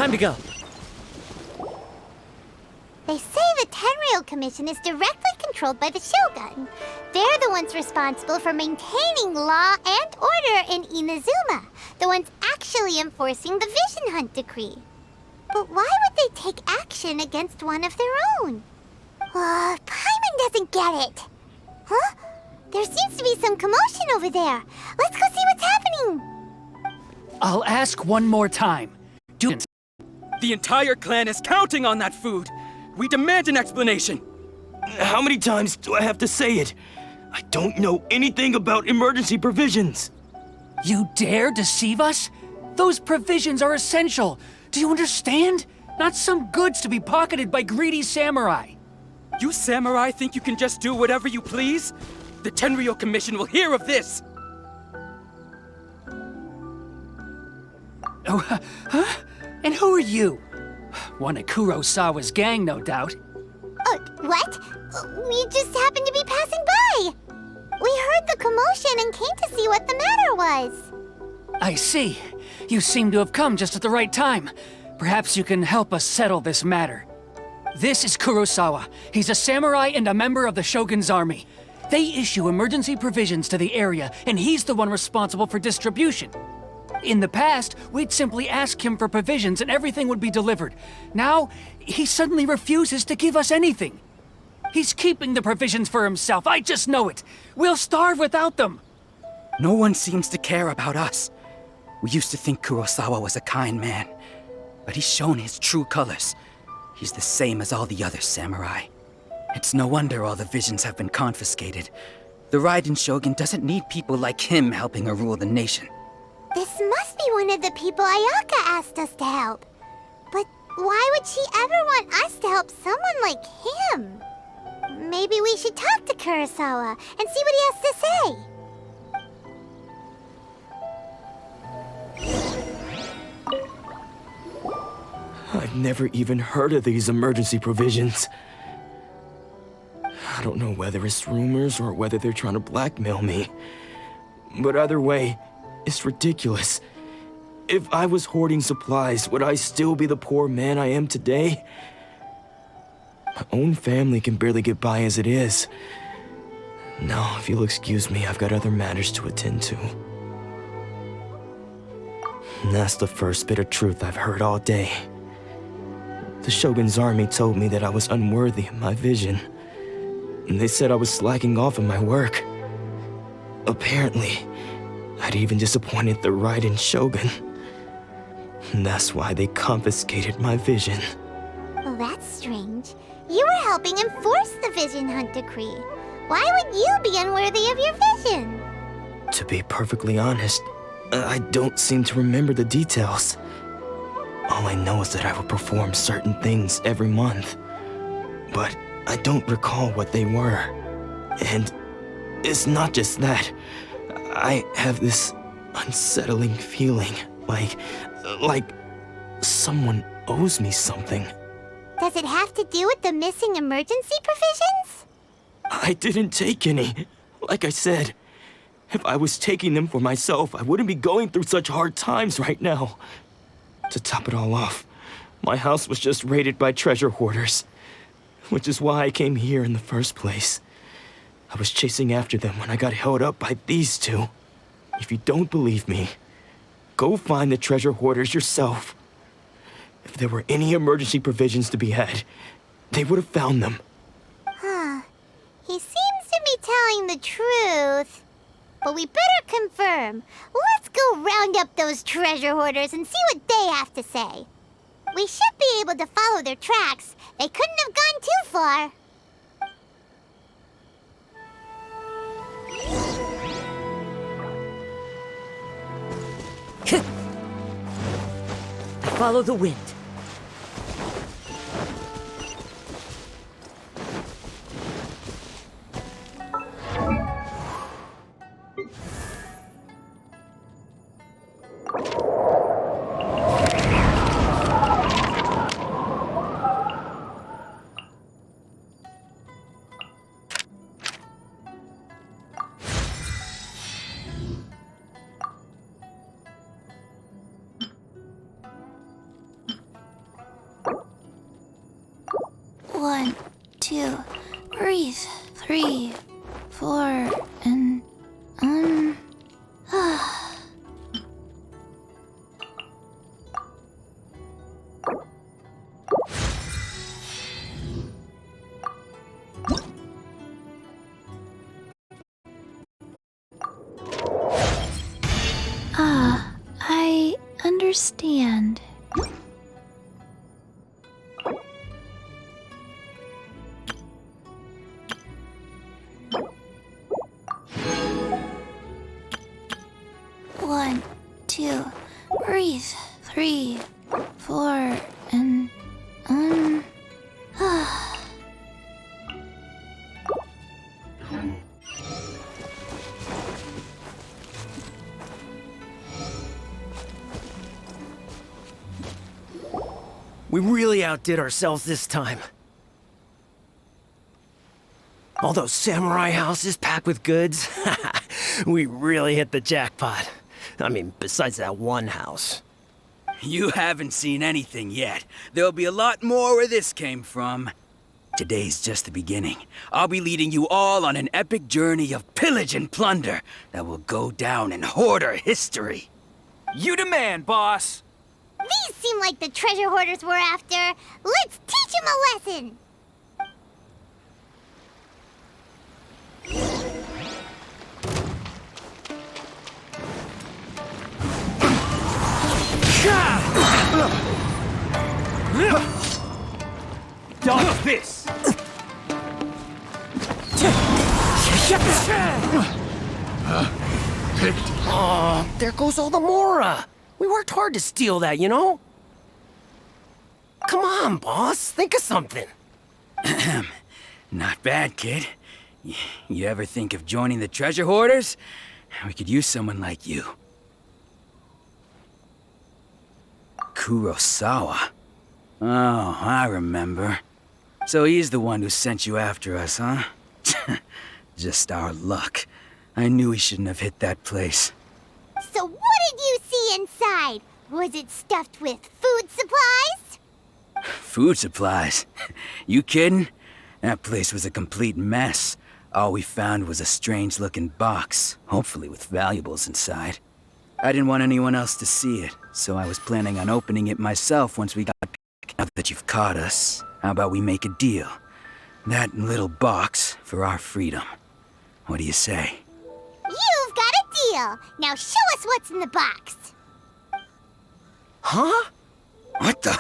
time to go. They say the Tenryou Commission is directly controlled by the Shogun. They're the ones responsible for maintaining law and order in Inazuma. The ones actually enforcing the Vision Hunt decree. But why would they take action against one of their own? Paimon doesn't get it. Huh? There seems to be some commotion over there. Let's go see what's happening. I'll ask one more time. The entire clan is counting on that food. We demand an explanation. How many times do I have to say it? I don't know anything about emergency provisions. You dare deceive us? Those provisions are essential. Do you understand? Not some goods to be pocketed by greedy samurai. You samurai think you can just do whatever you please? The Tenryou Commission will hear of this! Oh, huh? And who are you? One of Kurosawa's gang, no doubt. What? We just happened to be passing by. We heard the commotion and came to see what the matter was. I see. You seem to have come just at the right time. Perhaps you can help us settle this matter. This is Kurosawa. He's a samurai and a member of the Shogun's army. They issue emergency provisions to the area, and he's the one responsible for distribution. In the past, we'd simply ask him for provisions and everything would be delivered. Now, he suddenly refuses to give us anything. He's keeping the provisions for himself, I just know it. We'll starve without them. No one seems to care about us. We used to think Kurosawa was a kind man, but he's shown his true colors. He's the same as all the other samurai. It's no wonder all the visions have been confiscated. The Raiden Shogun doesn't need people like him helping her rule the nation. This must be one of the people Ayaka asked us to help. But why would she ever want us to help someone like him? Maybe we should talk to Kurosawa and see what he has to say. I've never even heard of these emergency provisions. I don't know whether it's rumors or whether they're trying to blackmail me. But either way, it's ridiculous. If I was hoarding supplies, would I still be the poor man I am today? My own family can barely get by as it is. Now, if you'll excuse me, I've got other matters to attend to. And that's the first bit of truth I've heard all day. The Shogun's army told me that I was unworthy of my vision. And they said I was slacking off in my work. Apparently, I'd even disappointed the Raiden Shogun. And that's why they confiscated my vision. Well, that's strange. You were helping enforce the Vision Hunt decree. Why would you be unworthy of your vision? To be perfectly honest, I don't seem to remember the details. All I know is that I would perform certain things every month. But I don't recall what they were. And it's not just that. I have this unsettling feeling, like someone owes me something. Does it have to do with the missing emergency provisions? I didn't take any. Like I said, if I was taking them for myself, I wouldn't be going through such hard times right now. To top it all off, my house was just raided by treasure hoarders, which is why I came here in the first place. I was chasing after them when I got held up by these two. If you don't believe me, go find the treasure hoarders yourself. If there were any emergency provisions to be had, they would have found them. Huh. He seems to be telling the truth. But we better confirm. Let's go round up those treasure hoarders and see what they have to say. We should be able to follow their tracks. They couldn't have gone too far. I follow the wind. 1, 2, breathe. 3, 4, and I understand. One, 2, breathe. 3, 4, and We really outdid ourselves this time. All those samurai houses packed with goods. We really hit the jackpot. I mean, besides that one house. You haven't seen anything yet. There'll be a lot more where this came from. Today's just the beginning. I'll be leading you all on an epic journey of pillage and plunder that will go down in hoarder history. You demand, boss! These seem like the treasure hoarders we're after. Let's teach them a lesson! Dodge this! Oh, there goes all the Mora. We worked hard to steal that, you know? Come on, boss. Think of something. Not bad, kid. You ever think of joining the treasure hoarders? We could use someone like you. Kurosawa. Oh, I remember. So he's the one who sent you after us, huh? Just our luck. I knew he shouldn't have hit that place. So what did you see inside? Was it stuffed with food supplies? Food supplies? You kidding? That place was a complete mess. All we found was a strange-looking box, hopefully with valuables inside. I didn't want anyone else to see it, so I was planning on opening it myself once we got back. Now that you've caught us, how about we make a deal? That little box for our freedom. What do you say? You've got a deal. Now show us what's in the box. Huh? What the?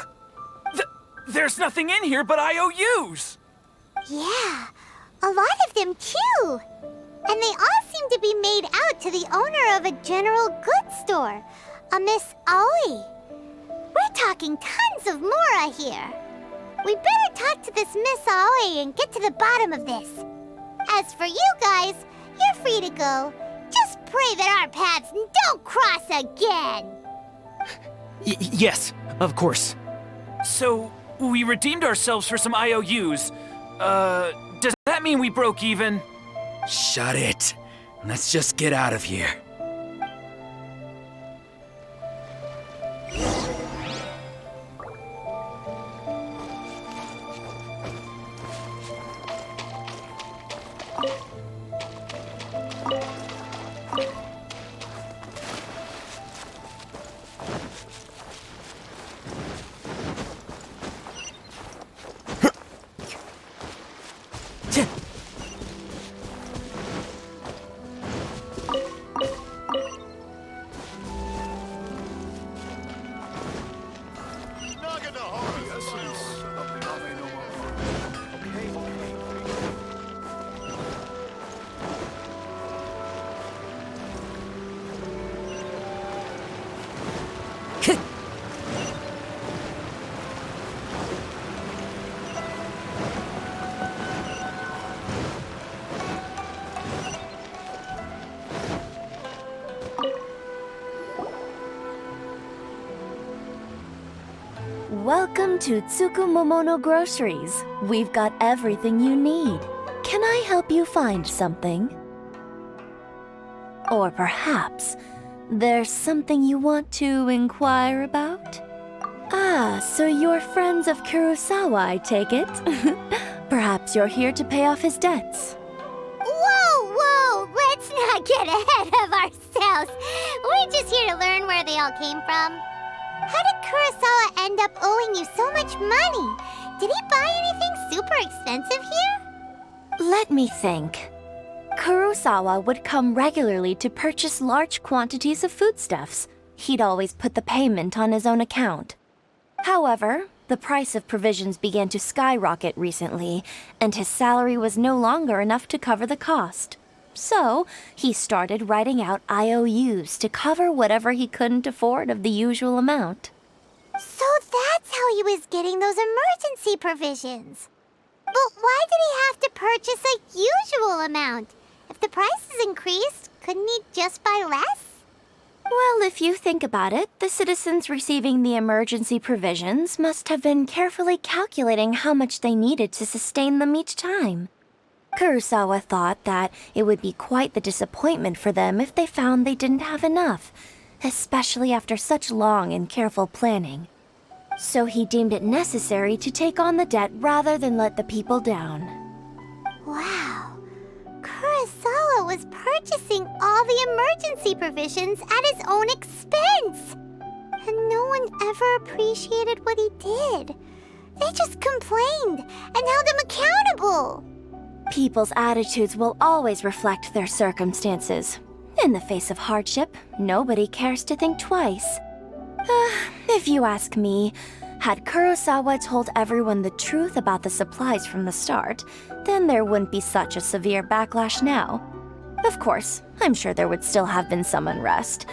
There's nothing in here but IOUs! Yeah, a lot of them too. And they all seem to be made out to the owner of a general goods store, a Miss Aoi. We're talking tons of Mora here. We better talk to this Miss Aoi and get to the bottom of this. As for you guys, you're free to go. Just pray that our paths don't cross again. Yes, of course. So, we redeemed ourselves for some IOUs. Does that mean we broke even? Shut it. Let's just get out of here. Welcome to Tsukumomono Groceries. We've got everything you need. Can I help you find something? Or perhaps there's something you want to inquire about? Ah, so you're friends of Kurosawa, I take it? Perhaps you're here to pay off his debts. Whoa! Let's not get ahead of ourselves. We're just here to learn where they all came from. How did Kurosawa end up owing you so much money? Did he buy anything super expensive here? Let me think. Kurosawa would come regularly to purchase large quantities of foodstuffs. He'd always put the payment on his own account. However, the price of provisions began to skyrocket recently, and his salary was no longer enough to cover the cost. So, he started writing out IOUs to cover whatever he couldn't afford of the usual amount. So that's how he was getting those emergency provisions. But why did he have to purchase a usual amount? If the prices increased, couldn't he just buy less? Well, if you think about it, the citizens receiving the emergency provisions must have been carefully calculating how much they needed to sustain them each time. Kurosawa thought that it would be quite the disappointment for them if they found they didn't have enough, especially after such long and careful planning. So he deemed it necessary to take on the debt rather than let the people down. Wow. Kurosawa was purchasing all the emergency provisions at his own expense. And no one ever appreciated what he did. They just complained and held him accountable. People's attitudes will always reflect their circumstances. In the face of hardship, nobody cares to think twice. If you ask me, had Kurosawa told everyone the truth about the supplies from the start, then there wouldn't be such a severe backlash now. Of course, I'm sure there would still have been some unrest.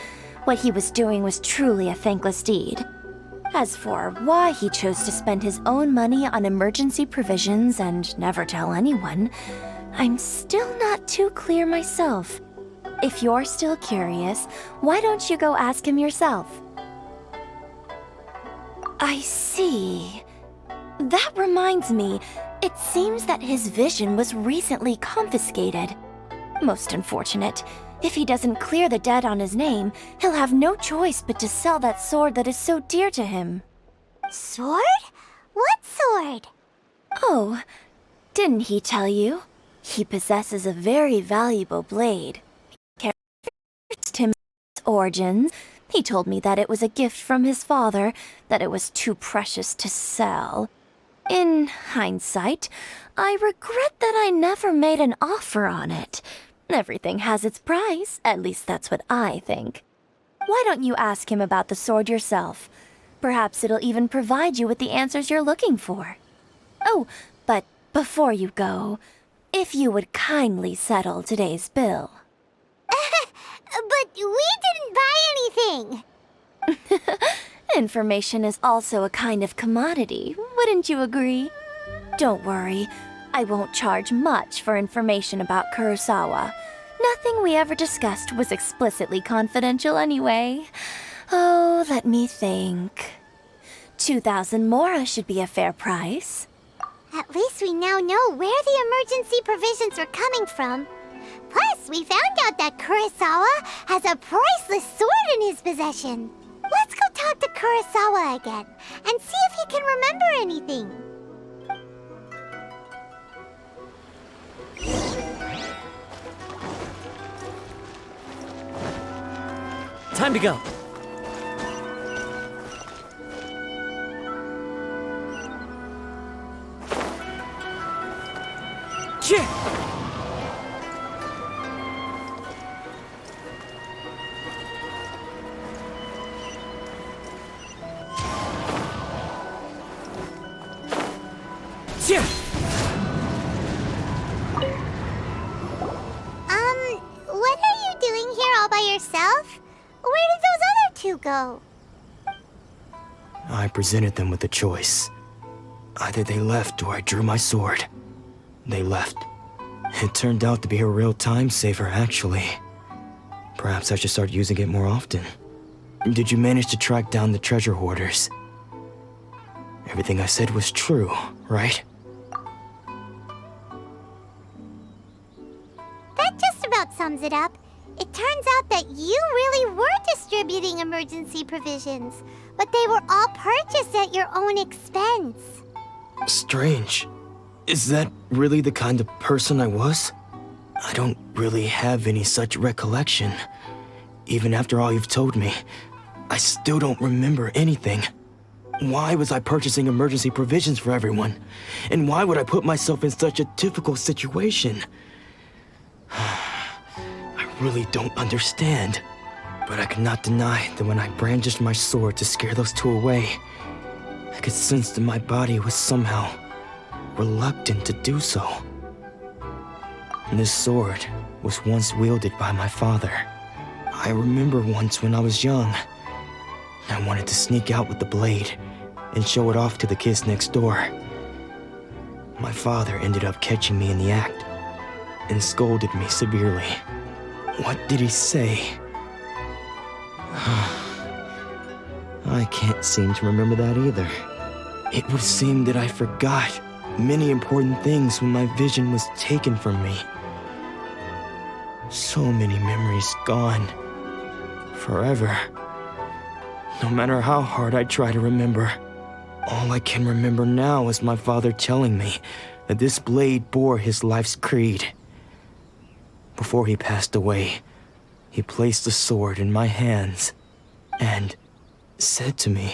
What he was doing was truly a thankless deed. As for why he chose to spend his own money on emergency provisions and never tell anyone, I'm still not too clear myself. If you're still curious, why don't you go ask him yourself? I see. That reminds me, it seems that his vision was recently confiscated. Most unfortunate. If he doesn't clear the debt on his name, he'll have no choice but to sell that sword that is so dear to him. Sword? What sword? Oh, didn't he tell you? He possesses a very valuable blade. He asked him its origins. He told me that it was a gift from his father, that it was too precious to sell. In hindsight, I regret that I never made an offer on it. Everything has its price, at least that's what I think. Why don't you ask him about the sword yourself? Perhaps it'll even provide you with the answers you're looking for. Oh, but before you go, if you would kindly settle today's bill. But we didn't buy anything. Information is also a kind of commodity, wouldn't you agree? Don't worry, I won't charge much for information about Kurosawa. Nothing we ever discussed was explicitly confidential anyway. Oh, let me think. 2,000 mora should be a fair price. At least we now know where the emergency provisions are coming from. Plus, we found out that Kurosawa has a priceless sword in his possession. Let's go talk to Kurosawa again and see if he can remember anything. Time to go. Yeah. What are you doing here all by yourself? Where did those other two go? I presented them with a choice. Either they left or I drew my sword. They left. It turned out to be a real time saver, actually. Perhaps I should start using it more often. Did you manage to track down the treasure hoarders? Everything I said was true, right? That just about sums it up. It turns out that you really were distributing emergency provisions, but they were all purchased at your own expense. Strange. Is that really the kind of person I was? I don't really have any such recollection. Even after all you've told me, I still don't remember anything. Why was I purchasing emergency provisions for everyone? And why would I put myself in such a difficult situation? I really don't understand. But I cannot deny that when I brandished my sword to scare those two away, I could sense that my body was somehow reluctant to do so. This sword was once wielded by my father. I remember once when I was young, I wanted to sneak out with the blade and show it off to the kids next door. My father ended up catching me in the act and scolded me severely. What did he say? I can't seem to remember that either. It would seem that I forgot many important things when my vision was taken from me. So many memories gone. Forever. No matter how hard I try to remember, all I can remember now is my father telling me that this blade bore his life's creed. Before he passed away, he placed the sword in my hands and said to me,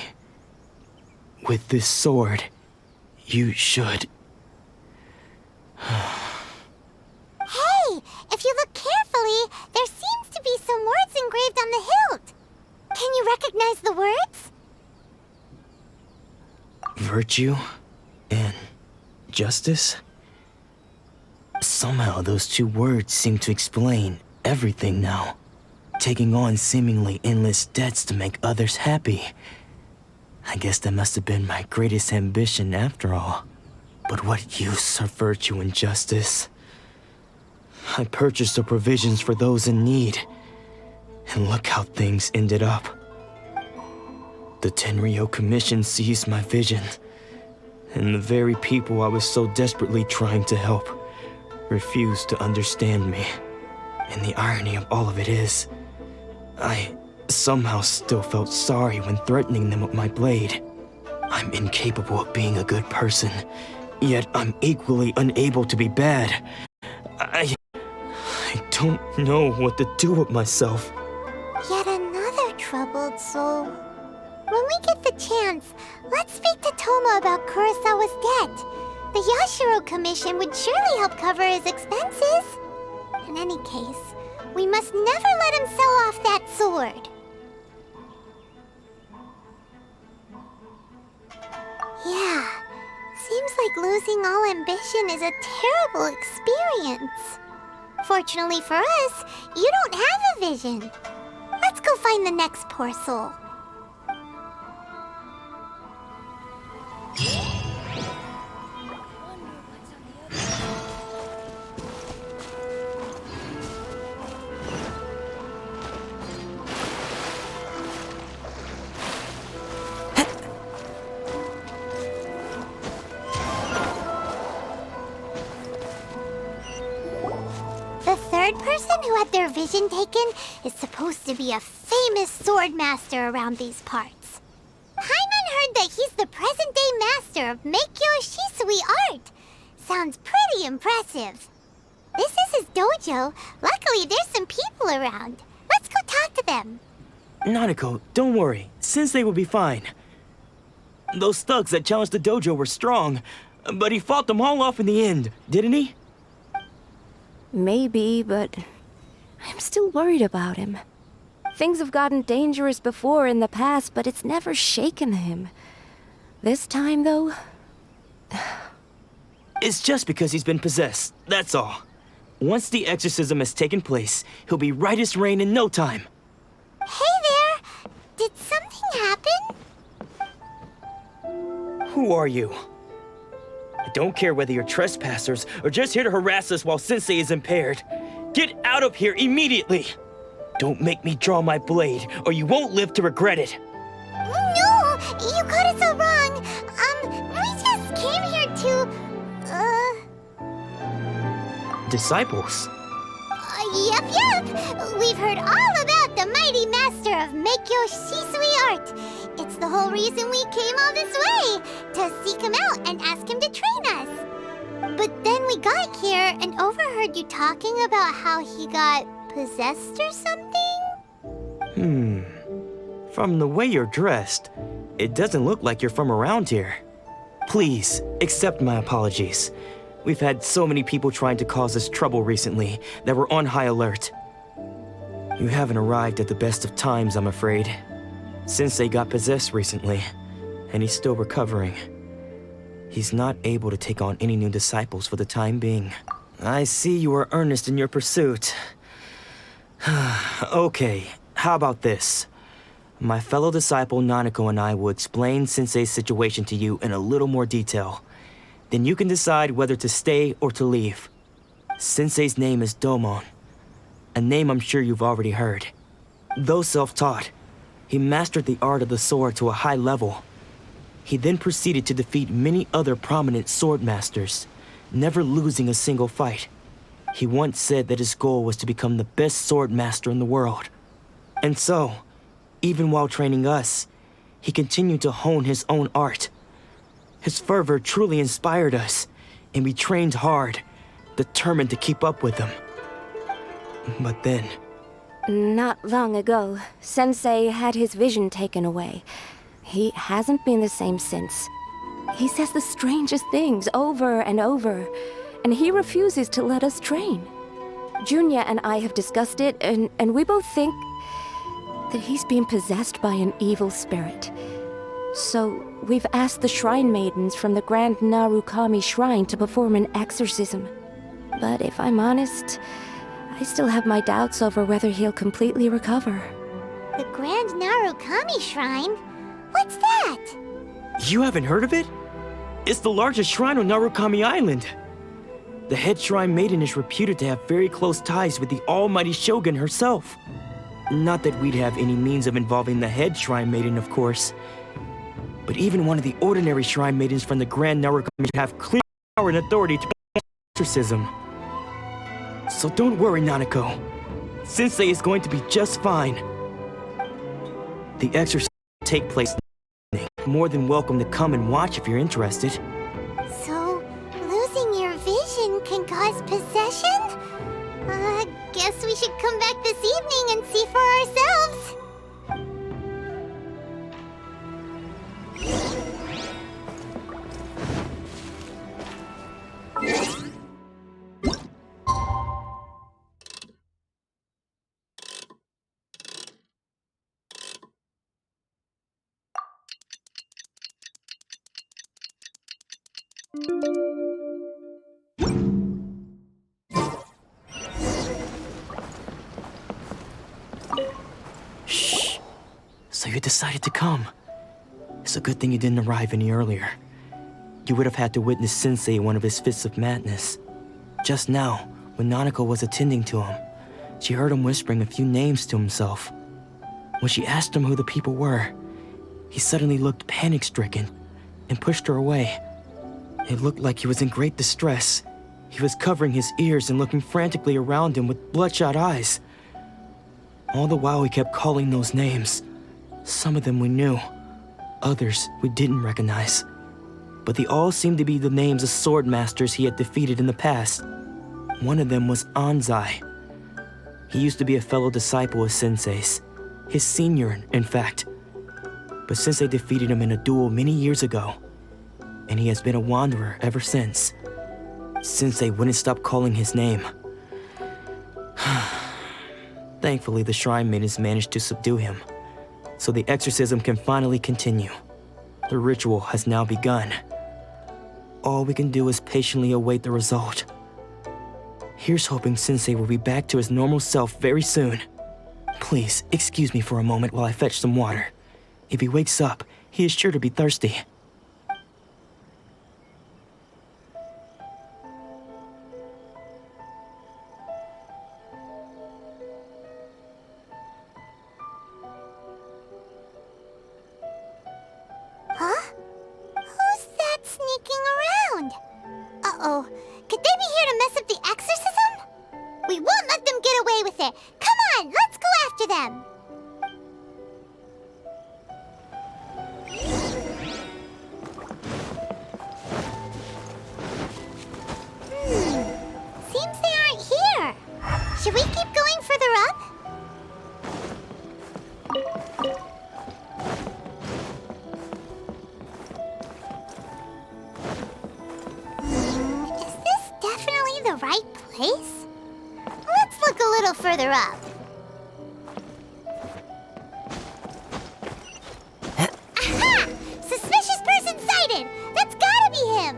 "With this sword, you should..." Hey, if you look carefully, there seems to be some words engraved on the hilt. Can you recognize the words? Virtue and justice? Somehow those two words seem to explain everything now. Taking on seemingly endless debts to make others happy. I guess that must have been my greatest ambition after all. But what use are virtue and justice? I purchased the provisions for those in need, and look how things ended up. The Tenryo Commission seized my vision, and the very people I was so desperately trying to help refused to understand me. And the irony of all of it is, I somehow still felt sorry when threatening them with my blade. I'm incapable of being a good person, yet I'm equally unable to be bad. I don't know what to do with myself. Yet another troubled soul. When we get the chance, let's speak to Toma about Kurosawa's debt. The Yashiro Commission would surely help cover his expenses. In any case, we must never let him sell off that sword. Yeah, seems like losing all ambition is a terrible experience. Fortunately for us, you don't have a vision. Let's go find the next poor soul. The third person who had their vision taken is supposed to be a famous sword master around these parts. Hyman heard that he's the present-day master of Meikyo Shisui art. Sounds pretty impressive. This is his dojo. Luckily, there's some people around. Let's go talk to them. Nanako, don't worry. Sensei will be fine. Those thugs that challenged the dojo were strong, but he fought them all off in the end, didn't he? Maybe, but I'm still worried about him. Things have gotten dangerous before in the past, but it's never shaken him. This time, though... It's just because he's been possessed, that's all. Once the exorcism has taken place, he'll be right as rain in no time. Hey there! Did something happen? Who are you? I don't care whether you're trespassers or just here to harass us while Sensei is impaired. Get out of here immediately! Don't make me draw my blade, or you won't live to regret it. No! You got it so wrong! We just came here to... Disciples? Yep. We've heard all about the mighty master of Meikyo Shisui art. It's the whole reason we came all this way, to seek him out and ask him to train us. But then we got here and overheard you talking about how he got possessed or something? From the way you're dressed, it doesn't look like you're from around here. Please, accept my apologies. We've had so many people trying to cause us trouble recently that we're on high alert. You haven't arrived at the best of times, I'm afraid. Sensei got possessed recently, and he's still recovering. He's not able to take on any new disciples for the time being. I see you are earnest in your pursuit. Okay, how about this? My fellow disciple Nanako and I will explain Sensei's situation to you in a little more detail. Then you can decide whether to stay or to leave. Sensei's name is Domon, a name I'm sure you've already heard. Though self-taught, he mastered the art of the sword to a high level. He then proceeded to defeat many other prominent sword masters, never losing a single fight. He once said that his goal was to become the best sword master in the world. And so, even while training us, he continued to hone his own art. His fervor truly inspired us, and we trained hard, determined to keep up with him. But then... Not long ago, Sensei had his vision taken away. He hasn't been the same since. He says the strangest things over and over, and he refuses to let us train. Junya and I have discussed it, and we both think that he's being possessed by an evil spirit. So we've asked the shrine maidens from the Grand Narukami Shrine to perform an exorcism. But if I'm honest, I still have my doubts over whether he'll completely recover. The Grand Narukami Shrine? What's that? You haven't heard of it? It's the largest shrine on Narukami Island. The head shrine maiden is reputed to have very close ties with the almighty shogun herself. Not that we'd have any means of involving the head shrine maiden, of course. But even one of the ordinary shrine maidens from the Grand Narukami should have clear power and authority to perform exorcism. So don't worry, Nanako. Sensei is going to be just fine. The exorcism will take place next evening. More than welcome to come and watch if you're interested. So, losing your vision can cause possession? Guess we should come back this evening and see for ourselves. So you decided to come. It's a good thing you didn't arrive any earlier. You would have had to witness Sensei in one of his fits of madness. Just now, when Nanako was attending to him, she heard him whispering a few names to himself. When she asked him who the people were, he suddenly looked panic-stricken and pushed her away. It looked like he was in great distress. He was covering his ears and looking frantically around him with bloodshot eyes. All the while he kept calling those names. Some of them we knew, others we didn't recognize. But they all seemed to be the names of sword masters he had defeated in the past. One of them was Anzai. He used to be a fellow disciple of Sensei's, his senior, in fact. But Sensei defeated him in a duel many years ago, and he has been a wanderer ever since. Sensei wouldn't stop calling his name. Thankfully, the shrine maidens managed to subdue him, so the exorcism can finally continue. The ritual has now begun. All we can do is patiently await the result. Here's hoping Sensei will be back to his normal self very soon. Please, excuse me for a moment while I fetch some water. If he wakes up, he is sure to be thirsty. Huh? Who's that sneaking around? Uh-oh. Could they be here to mess up the exorcism? We won't let them get away with it. Come them. Seems they aren't here. Should we keep going further up? Is this definitely the right place? Let's look a little further up. Aha! Suspicious person sighted! That's gotta be him!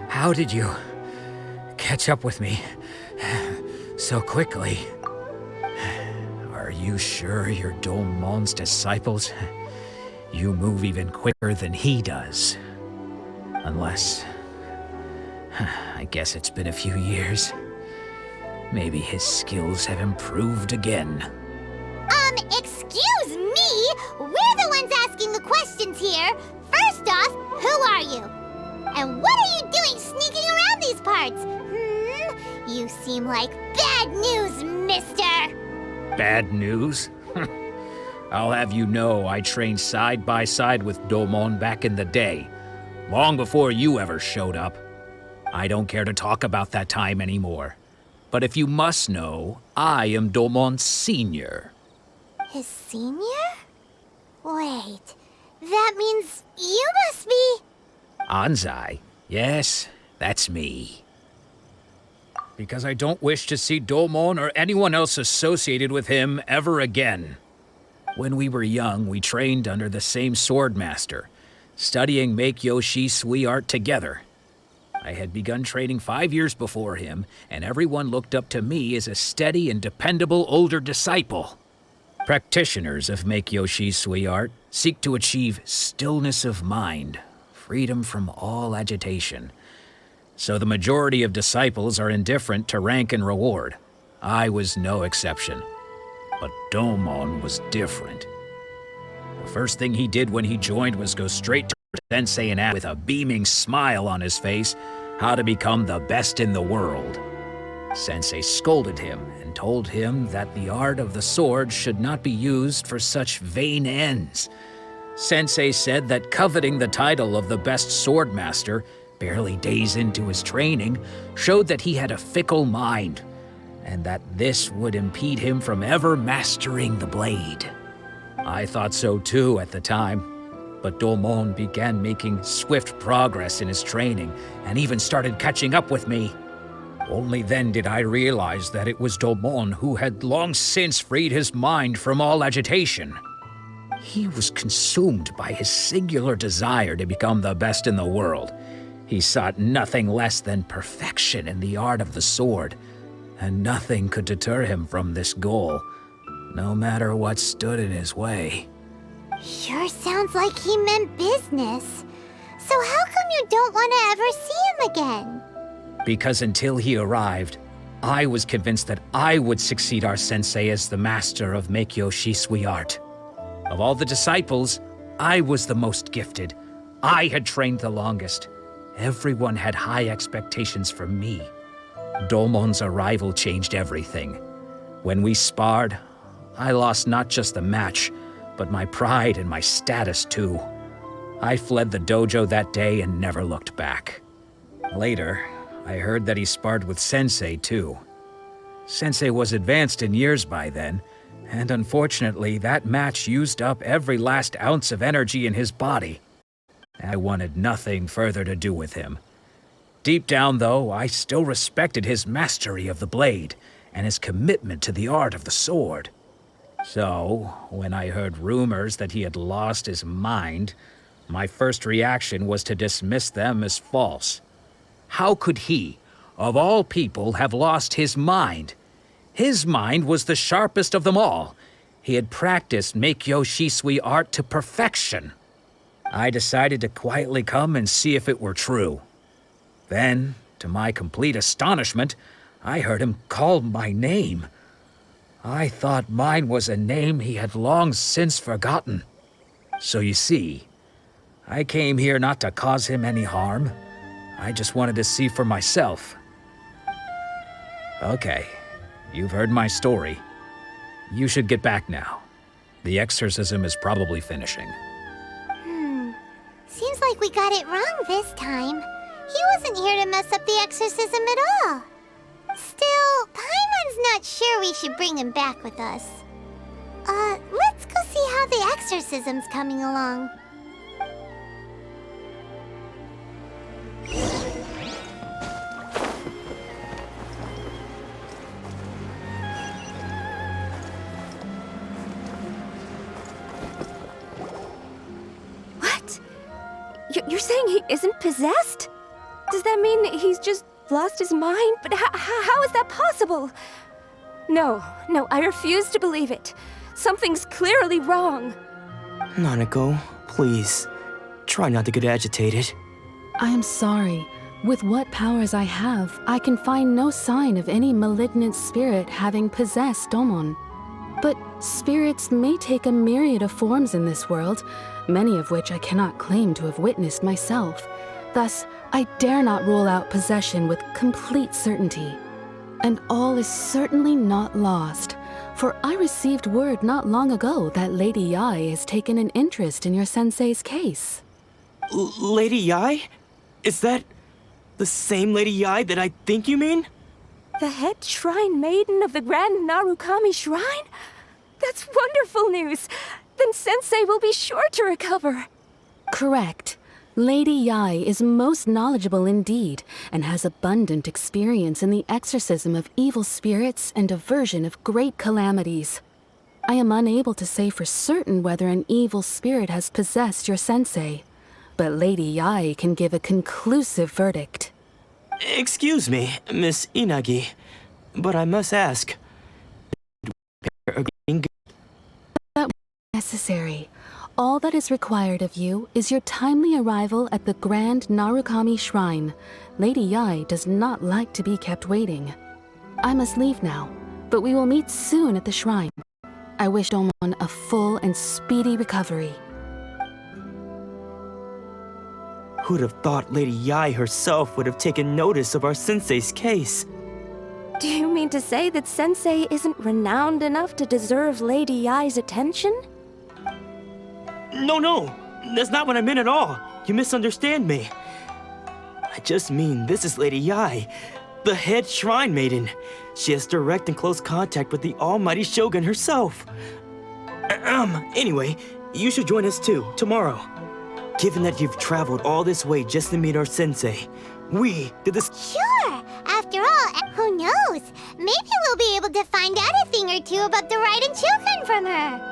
How did you catch up with me so quickly? Are you sure you're Domon's disciples? You move even quicker than he does. Unless... I guess it's been a few years. Maybe his skills have improved again. Excuse me? We're the ones asking the questions here. First off, who are you? And what are you doing sneaking around these parts? You seem like bad news, mister! Bad news? I'll have you know I trained side by side with Domon back in the day, long before you ever showed up. I don't care to talk about that time anymore. But if you must know, I am Domon's senior. His senior? Wait, that means you must be... Anzai? Yes, that's me. Because I don't wish to see Domon or anyone else associated with him ever again. When we were young, we trained under the same swordmaster, studying Make-Yoshi Sui art together. I had begun training 5 years before him, and everyone looked up to me as a steady and dependable older disciple. Practitioners of Make-Yoshi Sui art seek to achieve stillness of mind, freedom from all agitation. So the majority of disciples are indifferent to rank and reward. I was no exception. But Domon was different. The first thing he did when he joined was go straight to Sensei and ask with a beaming smile on his face how to become the best in the world. Sensei scolded him and told him that the art of the sword should not be used for such vain ends. Sensei said that coveting the title of the best swordmaster, barely days into his training, showed that he had a fickle mind, and that this would impede him from ever mastering the blade. I thought so too at the time, but Domon began making swift progress in his training and even started catching up with me. Only then did I realize that it was Domon who had long since freed his mind from all agitation. He was consumed by his singular desire to become the best in the world. He sought nothing less than perfection in the art of the sword, and nothing could deter him from this goal, no matter what stood in his way. Sure sounds like he meant business. So how come you don't want to ever see him again? Because until he arrived, I was convinced that I would succeed our sensei as the master of Make-Yoshi Sui art. Of all the disciples, I was the most gifted. I had trained the longest. Everyone had high expectations for me. Domon's arrival changed everything. When we sparred, I lost not just the match, but my pride and my status too. I fled the dojo that day and never looked back. Later, I heard that he sparred with Sensei too. Sensei was advanced in years by then, and unfortunately that match used up every last ounce of energy in his body. I wanted nothing further to do with him. Deep down, though, I still respected his mastery of the blade and his commitment to the art of the sword. So, when I heard rumors that he had lost his mind, my first reaction was to dismiss them as false. How could he, of all people, have lost his mind? His mind was the sharpest of them all. He had practiced Make-Yoshi Sui art to perfection. I decided to quietly come and see if it were true. Then, to my complete astonishment, I heard him call my name. I thought mine was a name he had long since forgotten. So you see, I came here not to cause him any harm. I just wanted to see for myself. Okay, you've heard my story. You should get back now. The exorcism is probably finishing. Seems like we got it wrong this time. He wasn't here to mess up the exorcism at all. Still, Paimon's not sure we should bring him back with us. Let's go see how the exorcism's coming along. What? You're saying he isn't possessed? Does that mean he's just lost his mind? But how is that possible? No, I refuse to believe it. Something's clearly wrong. Nanako, please. Try not to get agitated. I am sorry. With what powers I have, I can find no sign of any malignant spirit having possessed Domon. But spirits may take a myriad of forms in this world, many of which I cannot claim to have witnessed myself. Thus, I dare not rule out possession with complete certainty. And all is certainly not lost, for I received word not long ago that Lady Yai has taken an interest in your sensei's case. Lady Yai? Is that the same Lady Yai that I think you mean? The head shrine maiden of the Grand Narukami Shrine? That's wonderful news! Then Sensei will be sure to recover. Correct. Lady Yai is most knowledgeable indeed, and has abundant experience in the exorcism of evil spirits and aversion of great calamities. I am unable to say for certain whether an evil spirit has possessed your sensei, but Lady Yai can give a conclusive verdict. Excuse me, Miss Inagi, but I must ask. That necessary. All that is required of you is your timely arrival at the Grand Narukami Shrine. Lady Yai does not like to be kept waiting. I must leave now, but we will meet soon at the shrine. I wish Domon a full and speedy recovery. Who'd have thought Lady Yai herself would have taken notice of our sensei's case? Do you mean to say that Sensei isn't renowned enough to deserve Lady Yai's attention? No, that's not what I meant at all. You misunderstand me. I just mean this is Lady Yai, the head shrine maiden. She has direct and close contact with the almighty Shogun herself. Anyway, you should join us too, tomorrow. Given that you've traveled all this way just to meet our sensei, we did this— Sure! After all, who knows? Maybe we'll be able to find out a thing or two about the Raiden children from her.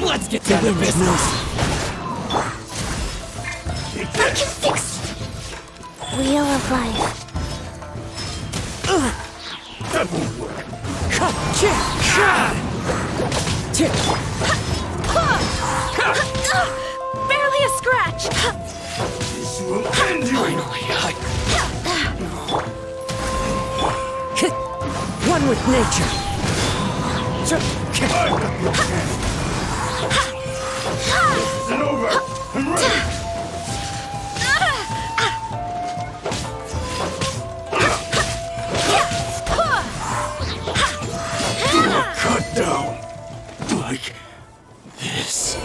Let's get down to business. Wheel of life. That won't work. Barely a scratch! This will end you. One with nature. I've got your chance. This isn't over. I'm ready. Cut down. Like this.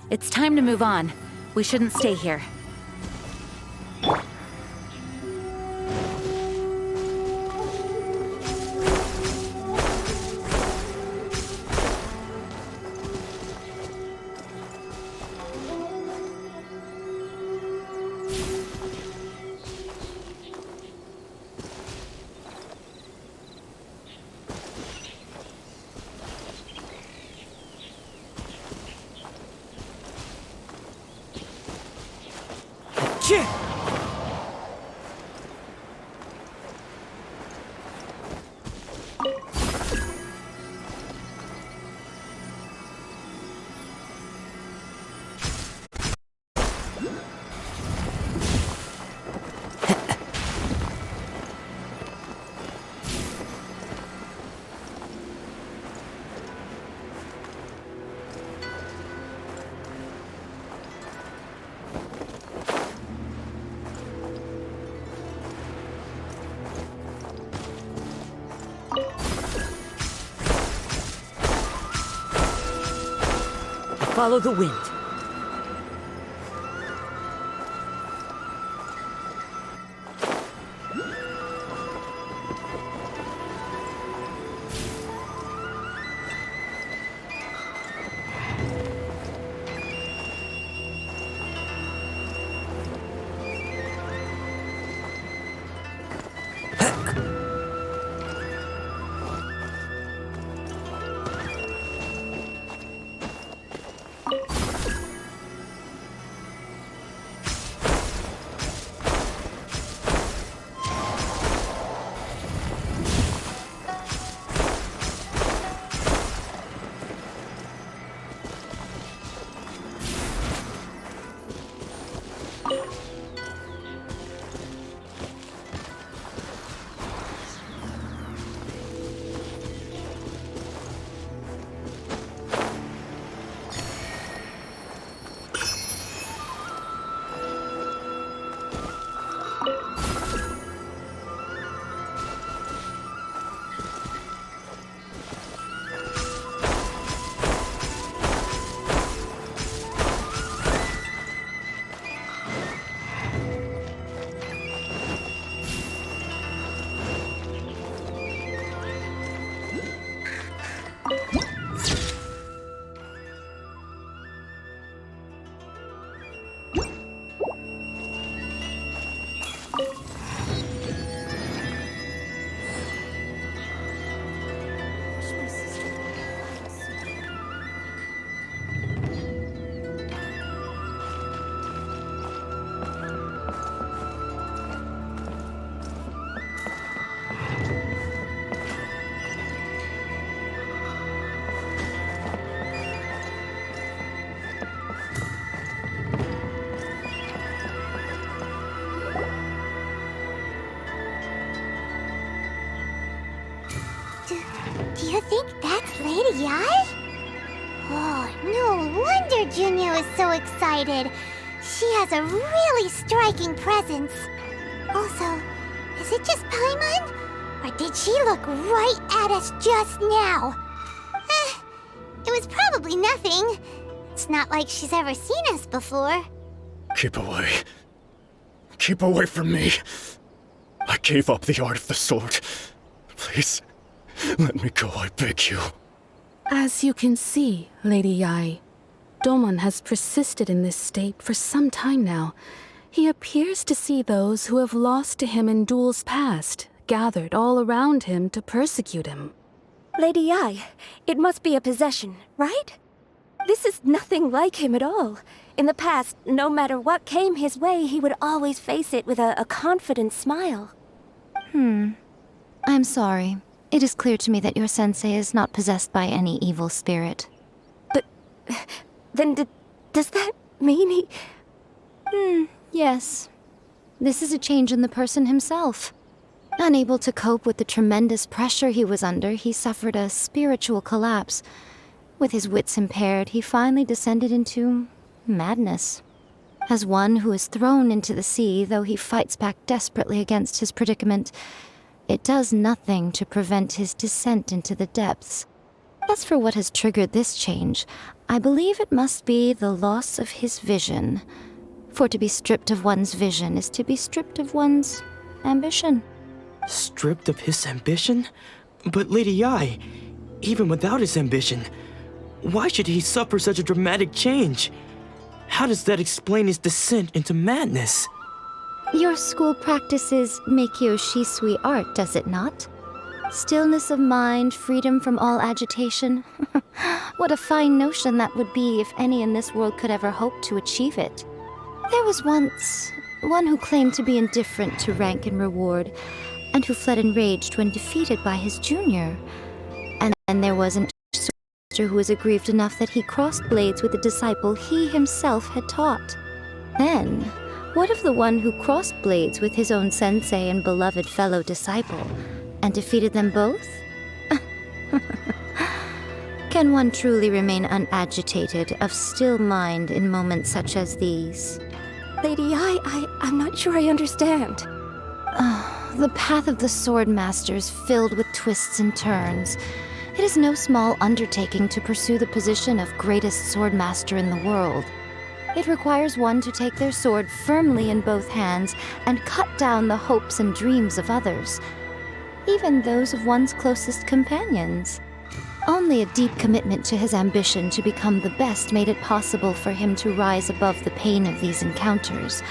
It's time to move on. We shouldn't stay here. Follow the wind. you think that's Lady Ai? Oh, no wonder Junyo is so excited. She has a really striking presence. Also, is it just Paimon? Or did she look right at us just now? It was probably nothing. It's not like she's ever seen us before. Keep away. Keep away from me. I gave up the art of the sword. Please, let me go, I beg you. As you can see, Lady Yai, Domon has persisted in this state for some time now. He appears to see those who have lost to him in duels past, gathered all around him to persecute him. Lady Yai, it must be a possession, right? This is nothing like him at all. In the past, no matter what came his way, he would always face it with a confident smile. I'm sorry. It is clear to me that your sensei is not possessed by any evil spirit. But then does that mean he... Yes. This is a change in the person himself. Unable to cope with the tremendous pressure he was under, he suffered a spiritual collapse. With his wits impaired, he finally descended into madness. As one who is thrown into the sea, though he fights back desperately against his predicament, it does nothing to prevent his descent into the depths. As for what has triggered this change, I believe it must be the loss of his vision. For to be stripped of one's vision is to be stripped of one's ambition. Stripped of his ambition? But Lady Yai, even without his ambition, why should he suffer such a dramatic change? How does that explain his descent into madness? Your school practices Meikyo Shisui art, does it not? Stillness of mind, freedom from all agitation. What a fine notion that would be if any in this world could ever hope to achieve it. There was once one who claimed to be indifferent to rank and reward, and who fled enraged when defeated by his junior. And then there was an who was aggrieved enough that he crossed blades with a disciple he himself had taught. Then, what of the one who crossed blades with his own sensei and beloved fellow disciple, and defeated them both? Can one truly remain unagitated, of still mind in moments such as these? Lady I'm not sure I understand. The path of the sword master is filled with twists and turns. It is no small undertaking to pursue the position of greatest sword master in the world. It requires one to take their sword firmly in both hands and cut down the hopes and dreams of others, even those of one's closest companions. Only a deep commitment to his ambition to become the best made it possible for him to rise above the pain of these encounters,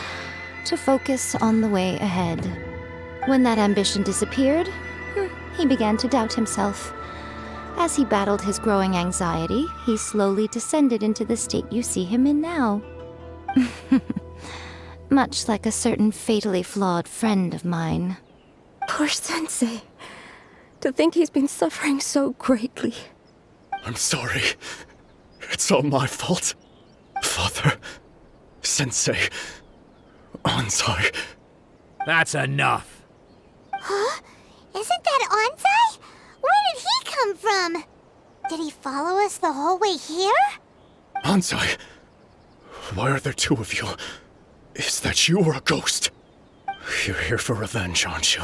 to focus on the way ahead. When that ambition disappeared, he began to doubt himself. As he battled his growing anxiety, he slowly descended into the state you see him in now. Much like a certain fatally flawed friend of mine. Poor sensei. To think he's been suffering so greatly. I'm sorry. It's all my fault. Father, Sensei, Ansai. That's enough. Huh? Isn't that Ansai? Where did he come from? Did he follow us the whole way here? Ansai, why are there two of you? Is that you or a ghost? You're here for revenge, aren't you?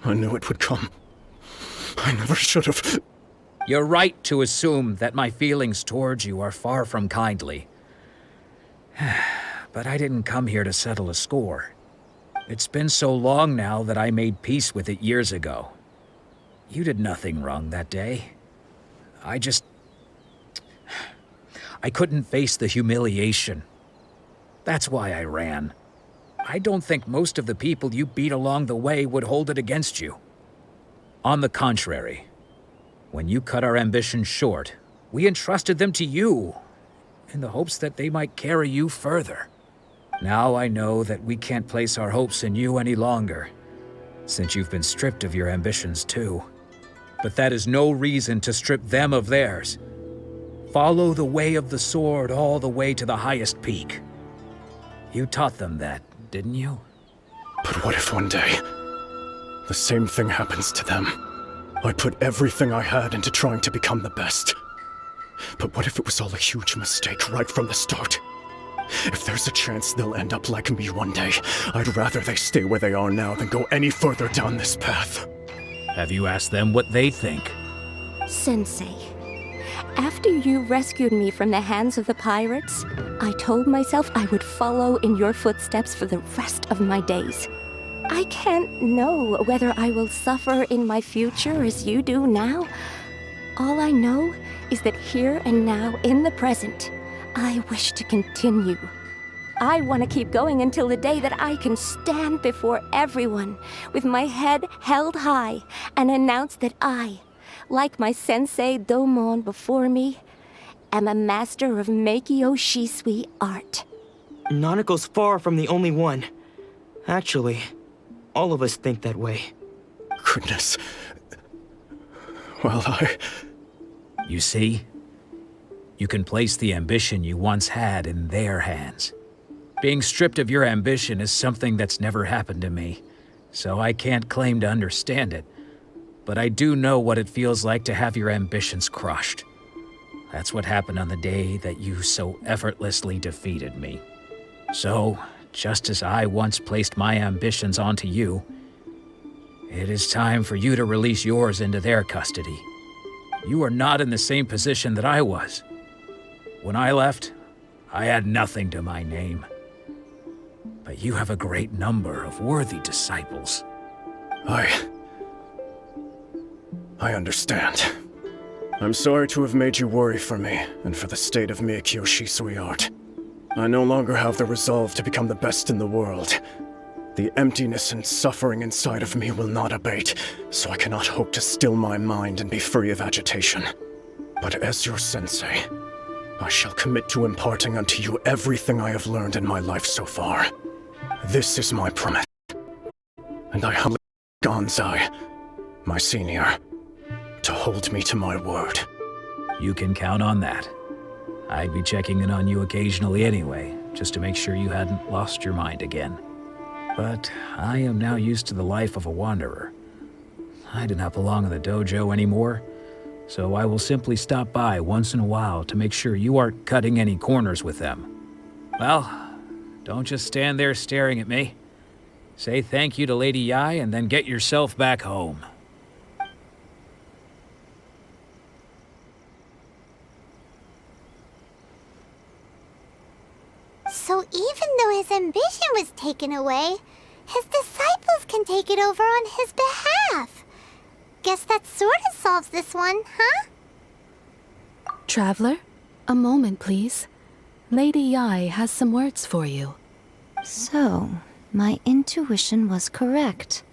I knew it would come. I never should have. You're right to assume that my feelings towards you are far from kindly. But I didn't come here to settle a score. It's been so long now that I made peace with it years ago. You did nothing wrong that day. I couldn't face the humiliation. That's why I ran. I don't think most of the people you beat along the way would hold it against you. On the contrary, when you cut our ambitions short, we entrusted them to you, in the hopes that they might carry you further. Now I know that we can't place our hopes in you any longer, since you've been stripped of your ambitions too. But that is no reason to strip them of theirs. Follow the way of the sword all the way to the highest peak. You taught them that, didn't you? But what if one day, the same thing happens to them? I put everything I had into trying to become the best. But what if it was all a huge mistake right from the start? If there's a chance they'll end up like me one day, I'd rather they stay where they are now than go any further down this path. Have you asked them what they think? Sensei, after you rescued me from the hands of the pirates, I told myself I would follow in your footsteps for the rest of my days. I can't know whether I will suffer in my future as you do now. All I know is that here and now, in the present, I wish to continue. I want to keep going until the day that I can stand before everyone with my head held high and announce that I, like my sensei Domon before me, am a master of Meikyo Shisui art. Nanako's far from the only one. Actually, all of us think that way. Goodness. Well, You see? You can place the ambition you once had in their hands. Being stripped of your ambition is something that's never happened to me, so I can't claim to understand it. But I do know what it feels like to have your ambitions crushed. That's what happened on the day that you so effortlessly defeated me. So, just as I once placed my ambitions onto you, it is time for you to release yours into their custody. You are not in the same position that I was. When I left, I had nothing to my name. But you have a great number of worthy disciples. I understand. I'm sorry to have made you worry for me, and for the state of Meikyo Shisui art. I no longer have the resolve to become the best in the world. The emptiness and suffering inside of me will not abate, so I cannot hope to still my mind and be free of agitation. But as your sensei, I shall commit to imparting unto you everything I have learned in my life so far. This is my promise. And I humbly ask Gonzai, my senior, to hold me to my word. You can count on that. I'd be checking in on you occasionally anyway, just to make sure you hadn't lost your mind again. But I am now used to the life of a wanderer. I do not belong in the dojo anymore, so I will simply stop by once in a while to make sure you aren't cutting any corners with them. Well, don't just stand there staring at me. Say thank you to Lady Yai and then get yourself back home. So even though his ambition was taken away, his disciples can take it over on his behalf. Guess that sort of solves this one, huh? Traveler, a moment, please. Lady Yai has some words for you. So, my intuition was correct.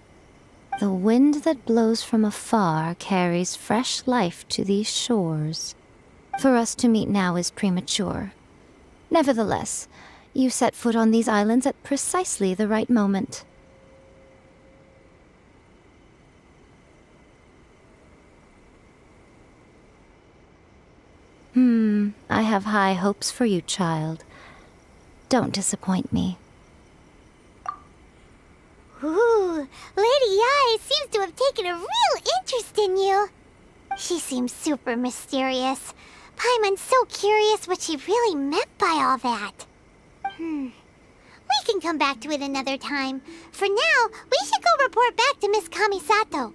The wind that blows from afar carries fresh life to these shores. For us to meet now is premature. Nevertheless, you set foot on these islands at precisely the right moment. I have high hopes for you, child. Don't disappoint me. Ooh, Lady Yai seems to have taken a real interest in you. She seems super mysterious. Paimon's so curious what she really meant by all that. We can come back to it another time. For now, we should go report back to Miss Kamisato.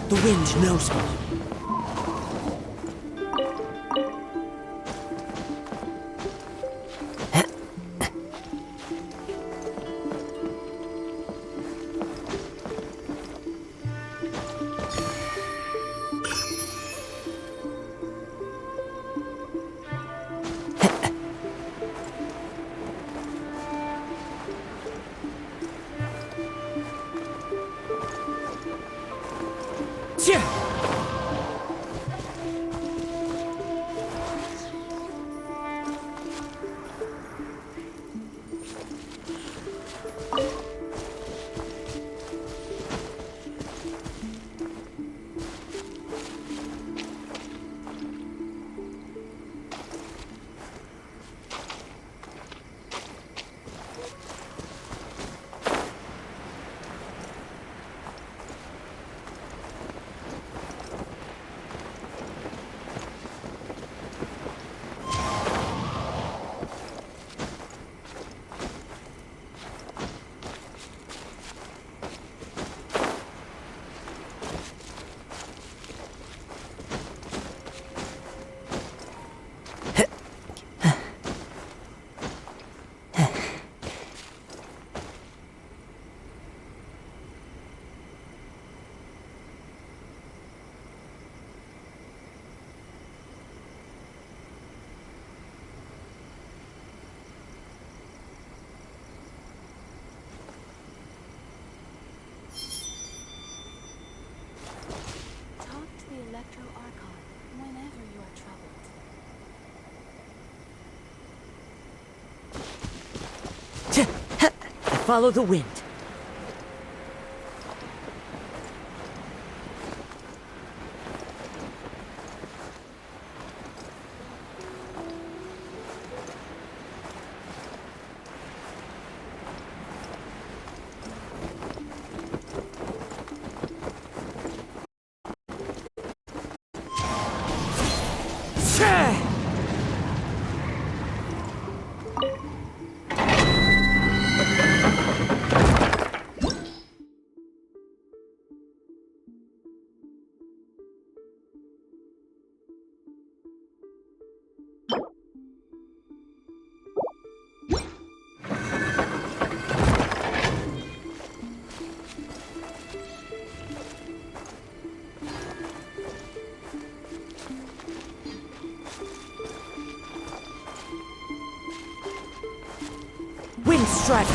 The wind knows me. Talk to the Archon whenever you are troubled. I follow the wind. Wind strike!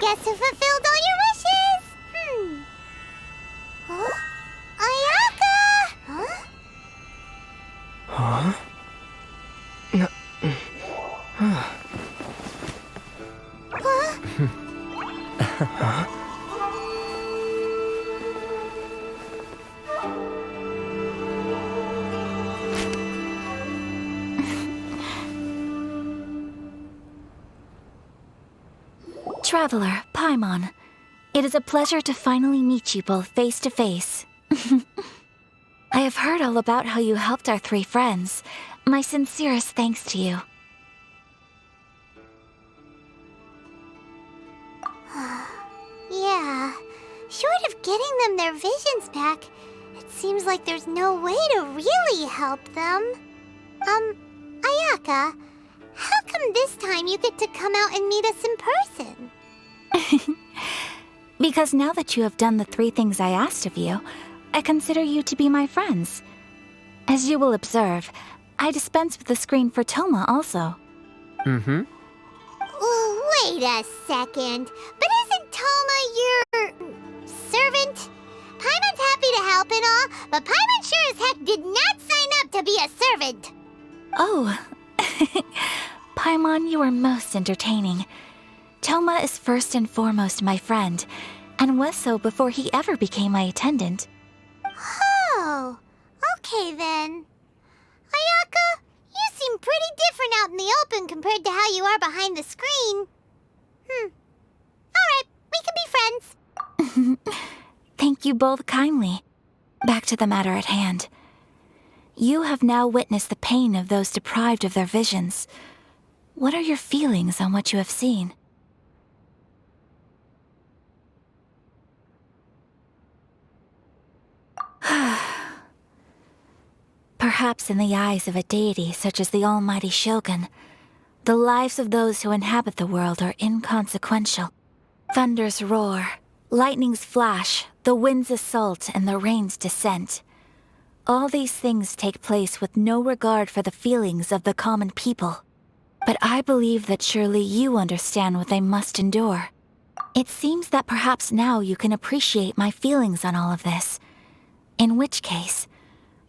Guess who fulfilled all your wishes? Huh? Ayaka! Huh? Traveler, Paimon, it is a pleasure to finally meet you both face to face. I have heard all about how you helped our 3 friends. My sincerest thanks to you. Yeah, short of getting them their visions back, it seems like there's no way to really help them. Ayaka, how come this time you get to come out and meet us in person? Because now that you have done the 3 things I asked of you, I consider you to be my friends. As you will observe, I dispense with the screen for Toma also. Ooh, wait a second. But isn't Toma your servant? Paimon's happy to help and all, but Paimon sure as heck did not sign up to be a servant. Oh. Paimon, you are most entertaining. Toma is first and foremost my friend, and was so before he ever became my attendant. Oh, okay then. Ayaka, you seem pretty different out in the open compared to how you are behind the screen. Alright, we can be friends. Thank you both kindly. Back to the matter at hand. You have now witnessed the pain of those deprived of their visions. What are your feelings on what you have seen? Perhaps in the eyes of a deity such as the almighty Shogun, the lives of those who inhabit the world are inconsequential. Thunders roar, lightnings flash, the winds assault, and the rains descent. All these things take place with no regard for the feelings of the common people. But I believe that surely you understand what they must endure. It seems that perhaps now you can appreciate my feelings on all of this. In which case,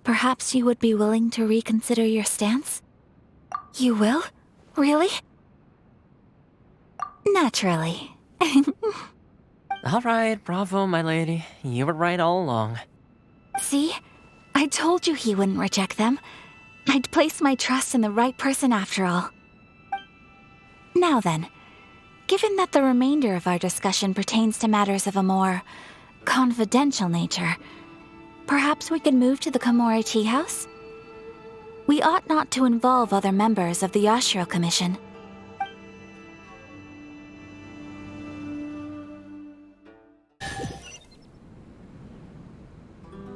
perhaps you would be willing to reconsider your stance? You will? Really? Naturally. All right, bravo, my lady. You were right all along. See? I told you he wouldn't reject them. I'd placed my trust in the right person after all. Now then, given that the remainder of our discussion pertains to matters of a more confidential nature, perhaps we could move to the Komori Tea House? We ought not to involve other members of the Yashiro Commission.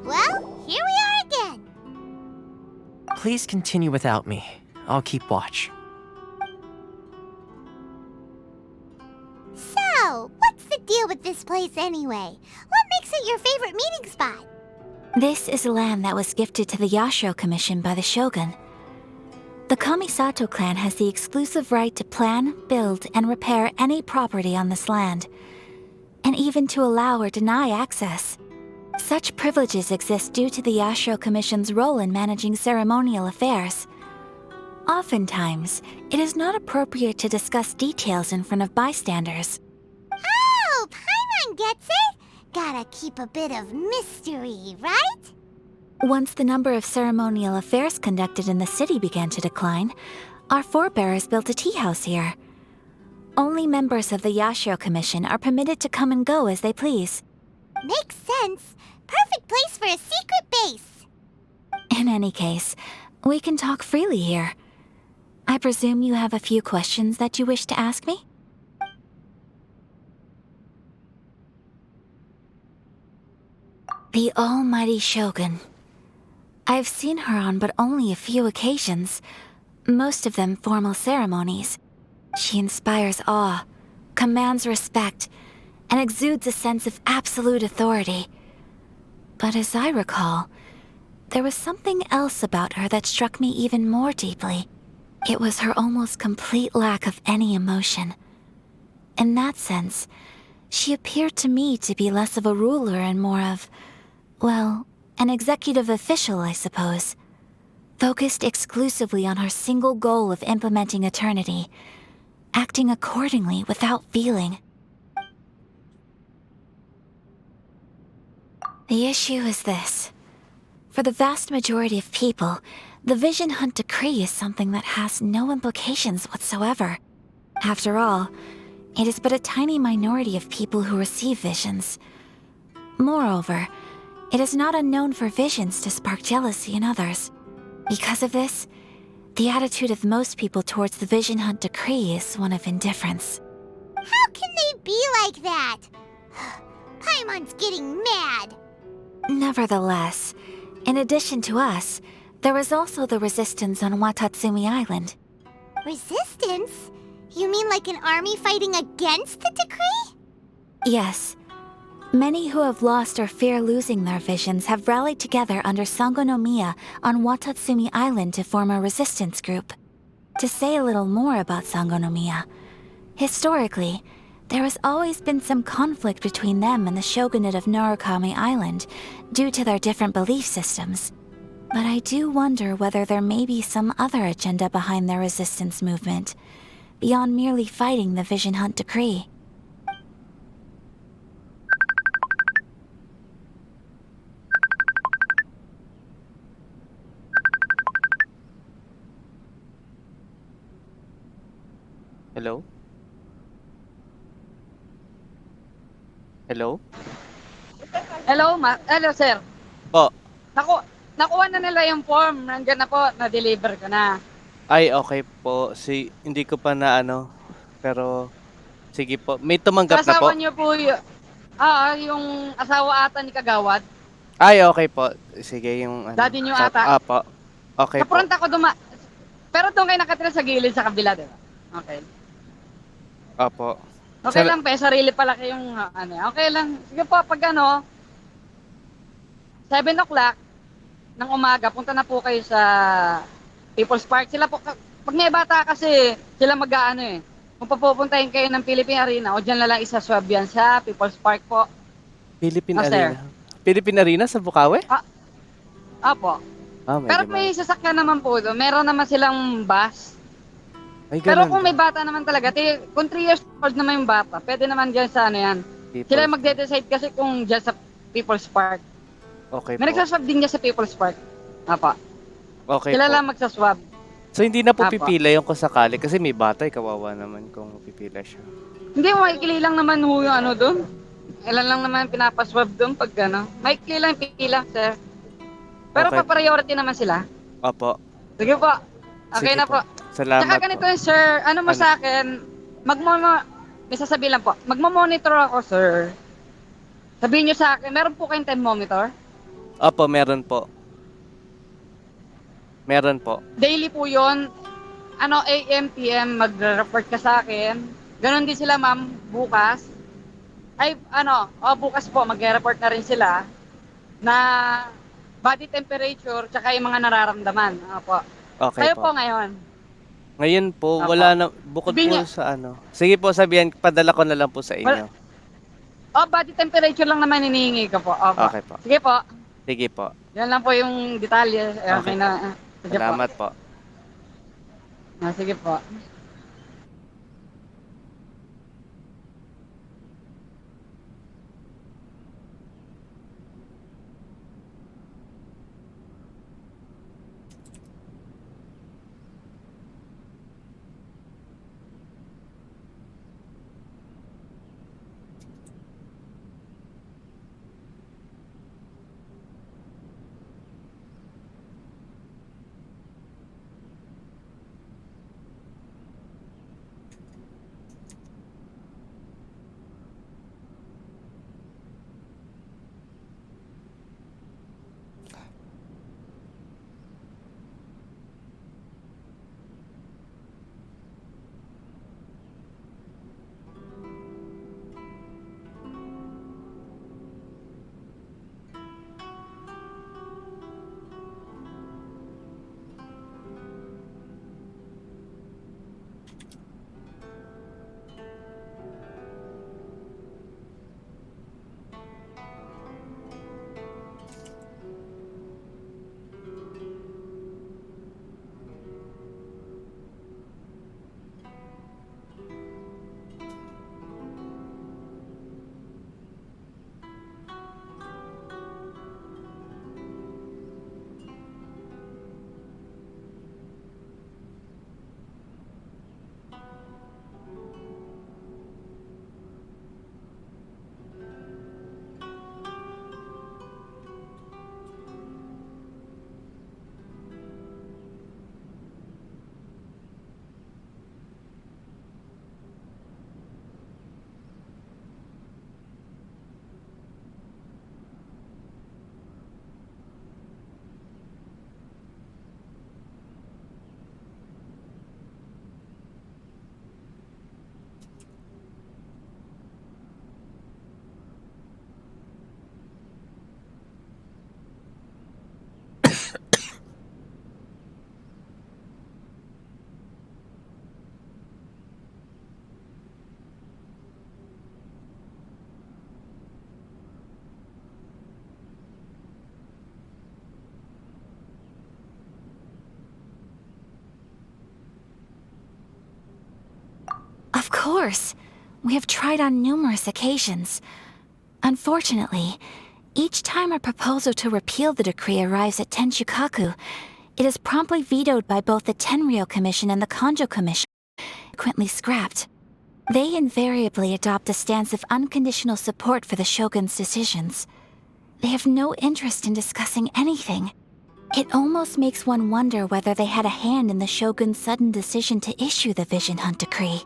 Well, here we are again. Please continue without me. I'll keep watch. So, what's the deal with this place anyway? What makes it your favorite meeting spot? This is land that was gifted to the Yashiro Commission by the Shogun. The Kamisato clan has the exclusive right to plan, build, and repair any property on this land, and even to allow or deny access. Such privileges exist due to the Yashiro Commission's role in managing ceremonial affairs. Oftentimes, it is not appropriate to discuss details in front of bystanders. Oh, Paimon gets it! Gotta keep a bit of mystery, right? Once the number of ceremonial affairs conducted in the city began to decline, our forebears built a tea house here. Only members of the Yashiro Commission are permitted to come and go as they please. Makes sense. Perfect place for a secret base. In any case, we can talk freely here. I presume you have a few questions that you wish to ask me? The almighty Shogun. I've seen her on but only a few occasions, most of them formal ceremonies. She inspires awe, commands respect, and exudes a sense of absolute authority. But as I recall, there was something else about her that struck me even more deeply. It was her almost complete lack of any emotion. In that sense, she appeared to me to be less of a ruler and more of, well, an executive official, I suppose. Focused exclusively on her single goal of implementing eternity, acting accordingly without feeling. The issue is this. For the vast majority of people, the Vision Hunt decree is something that has no implications whatsoever. After all, it is but a tiny minority of people who receive visions. Moreover, it is not unknown for visions to spark jealousy in others. Because of this, the attitude of most people towards the Vision Hunt decree is one of indifference. How can they be like that? Paimon's getting mad. Nevertheless, in addition to us, there is also the resistance on Watatsumi Island. Resistance? You mean like an army fighting against the decree? Yes. Many who have lost or fear losing their visions have rallied together under Sangonomiya on Watatsumi Island to form a resistance group. To say a little more about Sangonomiya, historically, there has always been some conflict between them and the shogunate of Narukami Island due to their different belief systems. But I do wonder whether there may be some other agenda behind their resistance movement, beyond merely fighting the Vision Hunt decree. Hello? Hello? Hello, sir. Po. Nakuha na nila yung form. Nandiyan na po, na-deliver ko na. Ay, okay po. Hindi ko pa na ano. Pero, sige po. May tumanggap na po? Kasawa niyo po yung asawa ata ni Kagawad. Ay, okay po. Sige, yung ano. Daddy niyo ata. Po. Okay po. Napront ako pero doon kayo nakatira sa gilid sa kabila, di ba? Okay. Opo. Okay lang, sarili pala kayong Okay lang. Sige po, pag 7 o'clock ng umaga, punta na po kayo sa People's Park. Sila po, pag may bata kasi, sila kung papupuntahin kayo ng Philippine Arena, o dyan na lang isa-swab yan sa People's Park po. Philippine Sir. Arena? Philippine Arena sa Bukawi? Apo. Pero may sasakyan naman po doon. Meron naman silang bus. Ay, Pero kung may bata naman talaga, kung 3 years old naman yung bata, pwede naman dyan sa yan. Sila magde-decide kasi kung dyan sa People's Park. Okay May po. nagsaswab din dyan sa People's Park. Apa. Okay Sila po. lang magsaswab. So, hindi na po Apo. pipila yung kung sakali kasi may bata, kawawa naman kung pipila siya. Hindi, maikli lang naman yung doon. Ilan lang naman pinapaswab doon pag Maikli lang pila, sir. Pero Okay. pa-priority naman sila. Opo. Sige po. Okay Sige na po. Salamat Tsaka ganito po. yun, sir. Mo sa akin, may sasabihin lang po. Magmo-monitor ako, sir. Sabihin nyo sa akin, meron po kayong thermometer? Opo, meron po. Meron po. Daily po yun. AM, PM, magre-report ka sa akin. Ganon din sila, ma'am, bukas. Bukas po, magre-report na rin sila na body temperature tsaka yung mga nararamdaman. Opo. Okay Kayo po ngayon. Ngayon po, Apo. wala na, bukod Sabihin po niya. sa Sige po, sabihan, padala ko na lang po sa inyo. Body temperature lang naman hinihingi ko po. Opo. Okay po. Sige po. Sige po. Yan lang po yung detalye. Okay na. Sige Salamat po. Sige po. course. We have tried on numerous occasions. Unfortunately, each time a proposal to repeal the decree arrives at Tenshukaku, it is promptly vetoed by both the Tenryou Commission and the Kanjo Commission, frequently scrapped. They invariably adopt a stance of unconditional support for the Shogun's decisions. They have no interest in discussing anything. It almost makes one wonder whether they had a hand in the Shogun's sudden decision to issue the Vision Hunt Decree.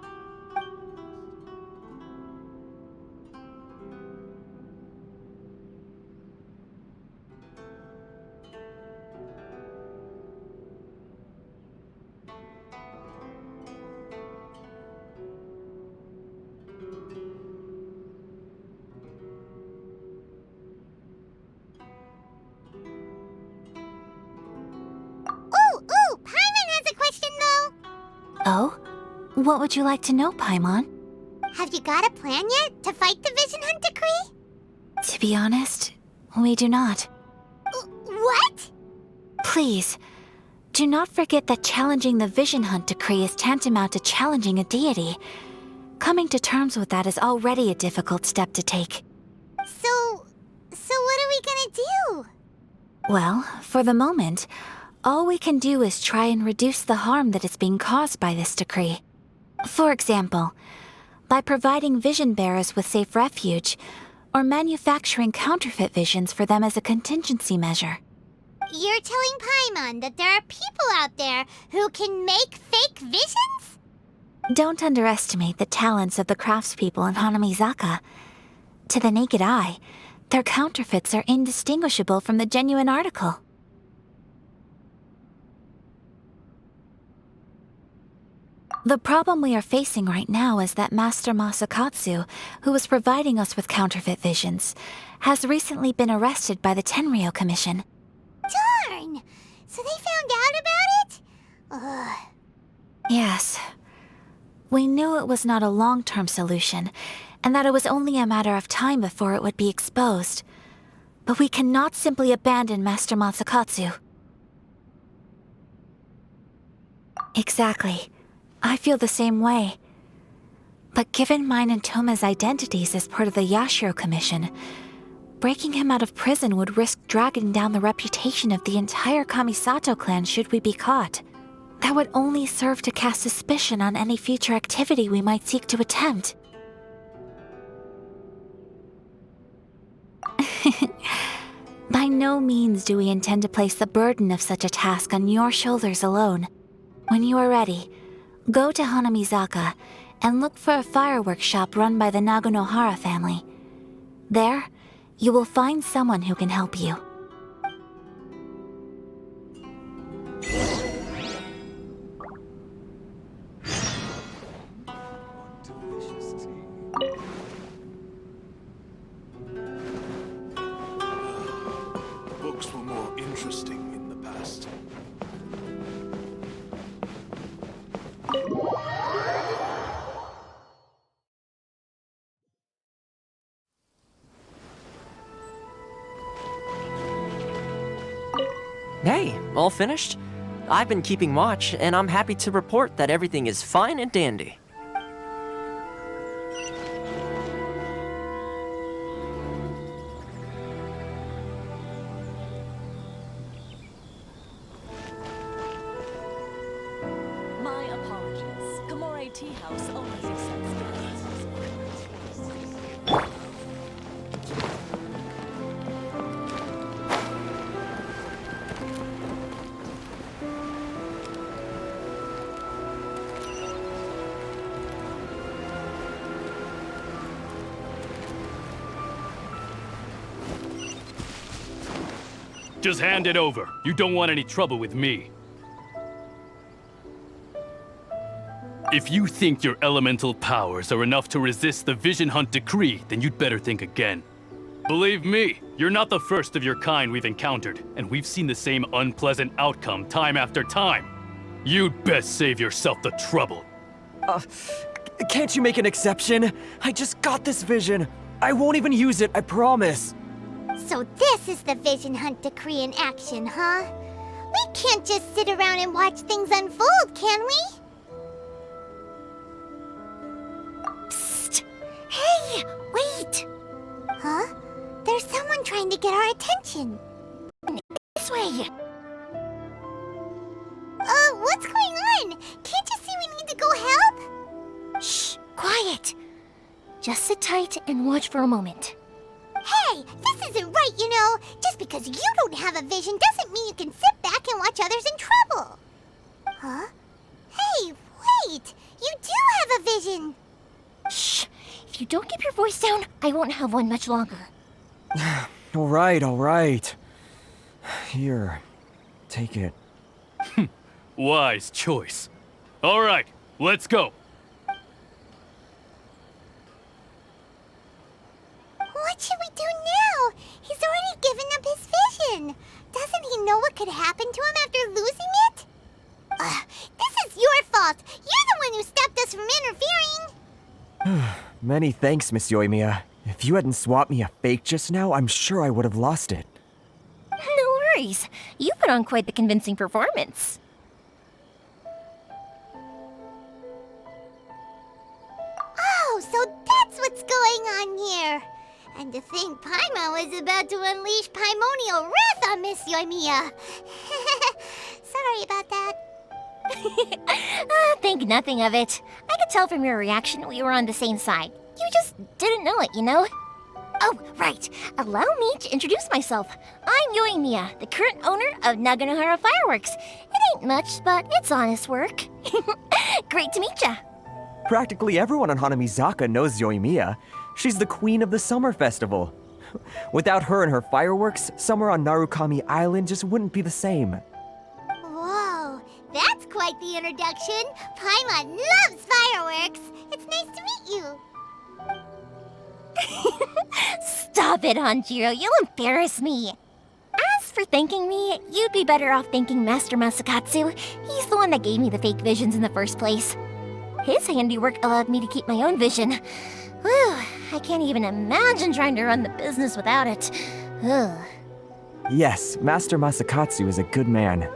Ooh, Paimon has a question though. Oh? What would you like to know, Paimon? Have you got a plan yet to fight the Vision Hunt Decree? To be honest, we do not. What? Please, do not forget that challenging the Vision Hunt Decree is tantamount to challenging a deity. Coming to terms with that is already a difficult step to take. So what are we gonna do? Well, for the moment, all we can do is try and reduce the harm that is being caused by this decree. For example, by providing vision bearers with safe refuge, or manufacturing counterfeit visions for them as a contingency measure. You're telling Paimon that there are people out there who can make fake visions? Don't underestimate the talents of the craftspeople in Hanamizaka. To the naked eye, their counterfeits are indistinguishable from the genuine article. The problem we are facing right now is that Master Masakatsu, who was providing us with counterfeit visions, has recently been arrested by the Tenryou Commission. Darn! So they found out about it? Ugh. Yes. We knew it was not a long-term solution, and that it was only a matter of time before it would be exposed. But we cannot simply abandon Master Masakatsu. Exactly. I feel the same way. But given mine and Toma's identities as part of the Yashiro Commission, breaking him out of prison would risk dragging down the reputation of the entire Kamisato clan should we be caught. That would only serve to cast suspicion on any future activity we might seek to attempt. By no means do we intend to place the burden of such a task on your shoulders alone. When you are ready, go to Hanamizaka and look for a fireworks shop run by the Naganohara family. There, you will find someone who can help you. Books were more interesting in the past. Hey, all finished? I've been keeping watch, and I'm happy to report that everything is fine and dandy. My apologies. Kamore Tea House always accepts guests. Just hand it over. You don't want any trouble with me. If you think your elemental powers are enough to resist the Vision Hunt Decree, then you'd better think again. Believe me, you're not the first of your kind we've encountered, and we've seen the same unpleasant outcome time after time. You'd best save yourself the trouble. Can't you make an exception? I just got this vision. I won't even use it, I promise. So this is the Vision Hunt Decree in action, huh? We can't just sit around and watch things unfold, can we? There's someone trying to get our attention. This way. What's going on? Can't you see we need to go help? Shh, quiet. Just sit tight and watch for a moment. Hey, this isn't right, you know. Just because you don't have a vision doesn't mean you can sit back and watch others in trouble. Huh? Hey, wait! You do have a vision! Shh! If you don't keep your voice down, I won't have one much longer. All right. Here, take it. Wise choice. All right, let's go. What should we do now? He's already given up his vision. Doesn't he know what could happen to him after losing it? This is your fault. You're the one who stopped us from interfering. Many thanks, Miss Yoimiya. If you hadn't swapped me a fake just now, I'm sure I would have lost it. No worries. You put on quite the convincing performance. Oh, so that's what's going on here. And to think Paimon was about to unleash Paimonial wrath on Miss Yoimiya. Sorry about that. Think nothing of it. I could tell from your reaction we were on the same side. You just didn't know it, you know? Oh, right. Allow me to introduce myself. I'm Yoimiya, the current owner of Naganohara Fireworks. It ain't much, but it's honest work. Great to meet ya. Practically everyone on Hanamizaka knows Yoimiya. She's the queen of the summer festival. Without her and her fireworks, summer on Narukami Island just wouldn't be the same. Whoa, that's quite the introduction. Paimon loves fireworks. It's nice to meet you. Stop it, Hanjiro. You'll embarrass me. As for thanking me, you'd be better off thanking Master Masakatsu. He's the one that gave me the fake visions in the first place. His handiwork allowed me to keep my own vision. Whew, I can't even imagine trying to run the business without it. Ugh. Yes, Master Masakatsu is a good man.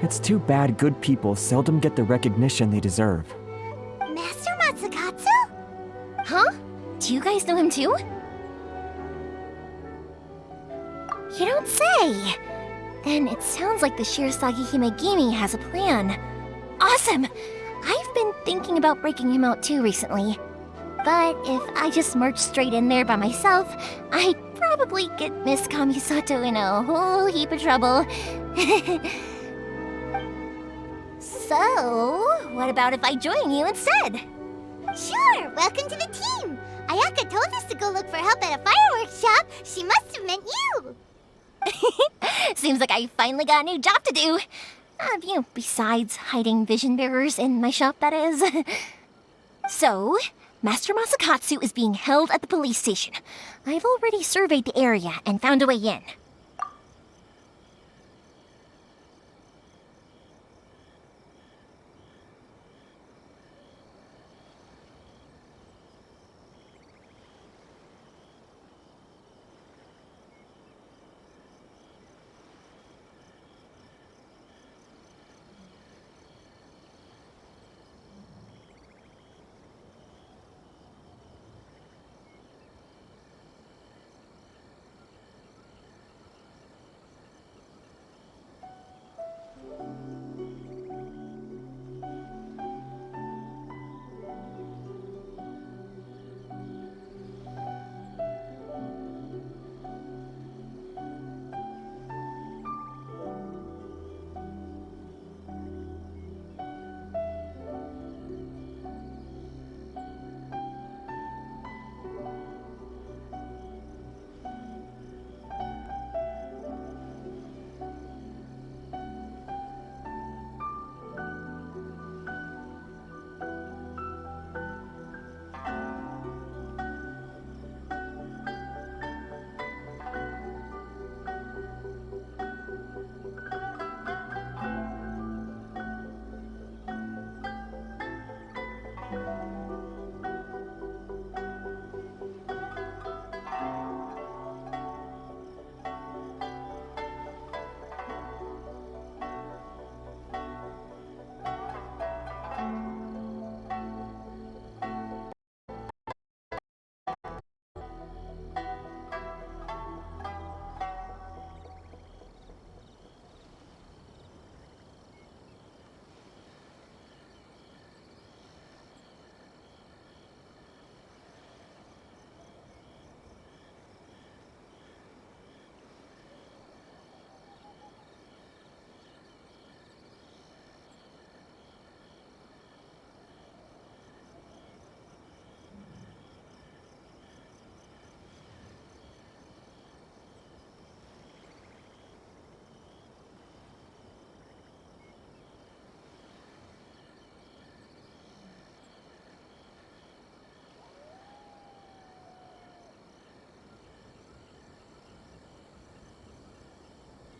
It's too bad good people seldom get the recognition they deserve. Master Matsukatsu? Huh? Do you guys know him too? You don't say! Then it sounds like the Shirasagi Himegimi has a plan. Awesome! I've been thinking about breaking him out too recently. But if I just marched straight in there by myself, I'd probably get Miss Kamisato in a whole heap of trouble. So, what about if I join you instead? Sure, welcome to the team. Ayaka told us to go look for help at a fireworks shop. She must have meant you. Seems like I finally got a new job to do. Besides hiding vision bearers in my shop, that is. So, Master Masakatsu is being held at the police station. I've already surveyed the area and found a way in.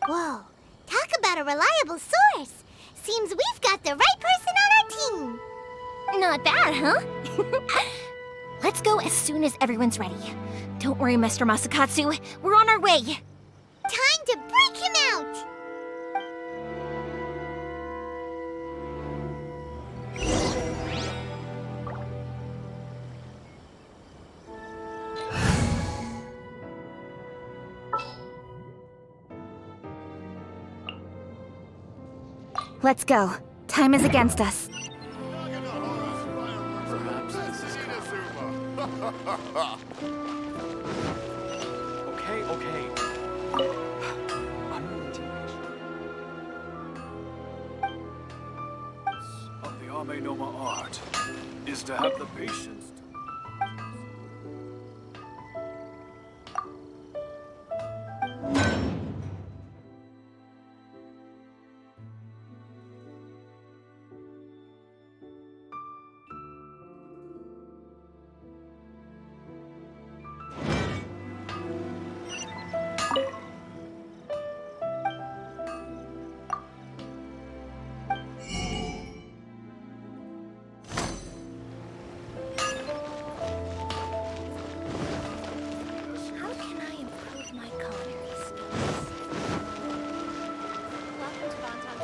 Whoa, talk about a reliable source. Seems we've got the right person on our team. Not bad, huh? Let's go as soon as everyone's ready. Don't worry, Mr. Masakatsu. We're on our way. Time to break him out! Let's go. Time is against us. Okay. Of the Ame Noma art is to have the patience to... How can I improve my culinary skills? Welcome to Bonton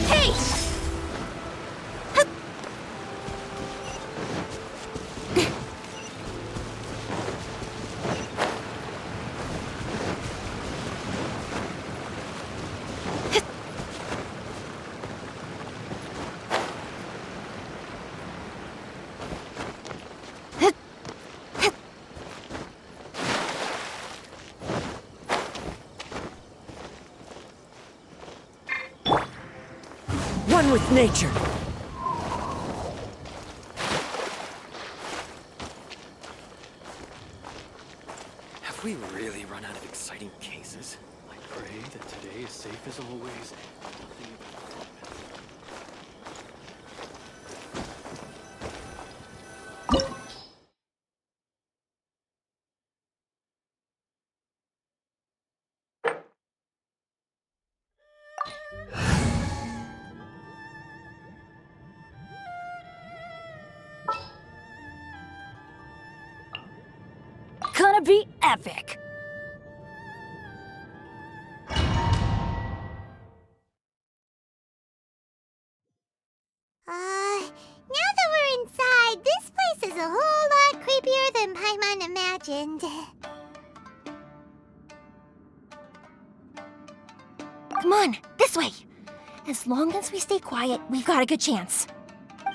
Hey! One with nature. Have we really run out of exciting cases? I pray that today is safe as always. Nothing Gonna be epic. Now that we're inside, this place is a whole lot creepier than Paimon imagined. Come on, this way. As long as we stay quiet, we've got a good chance.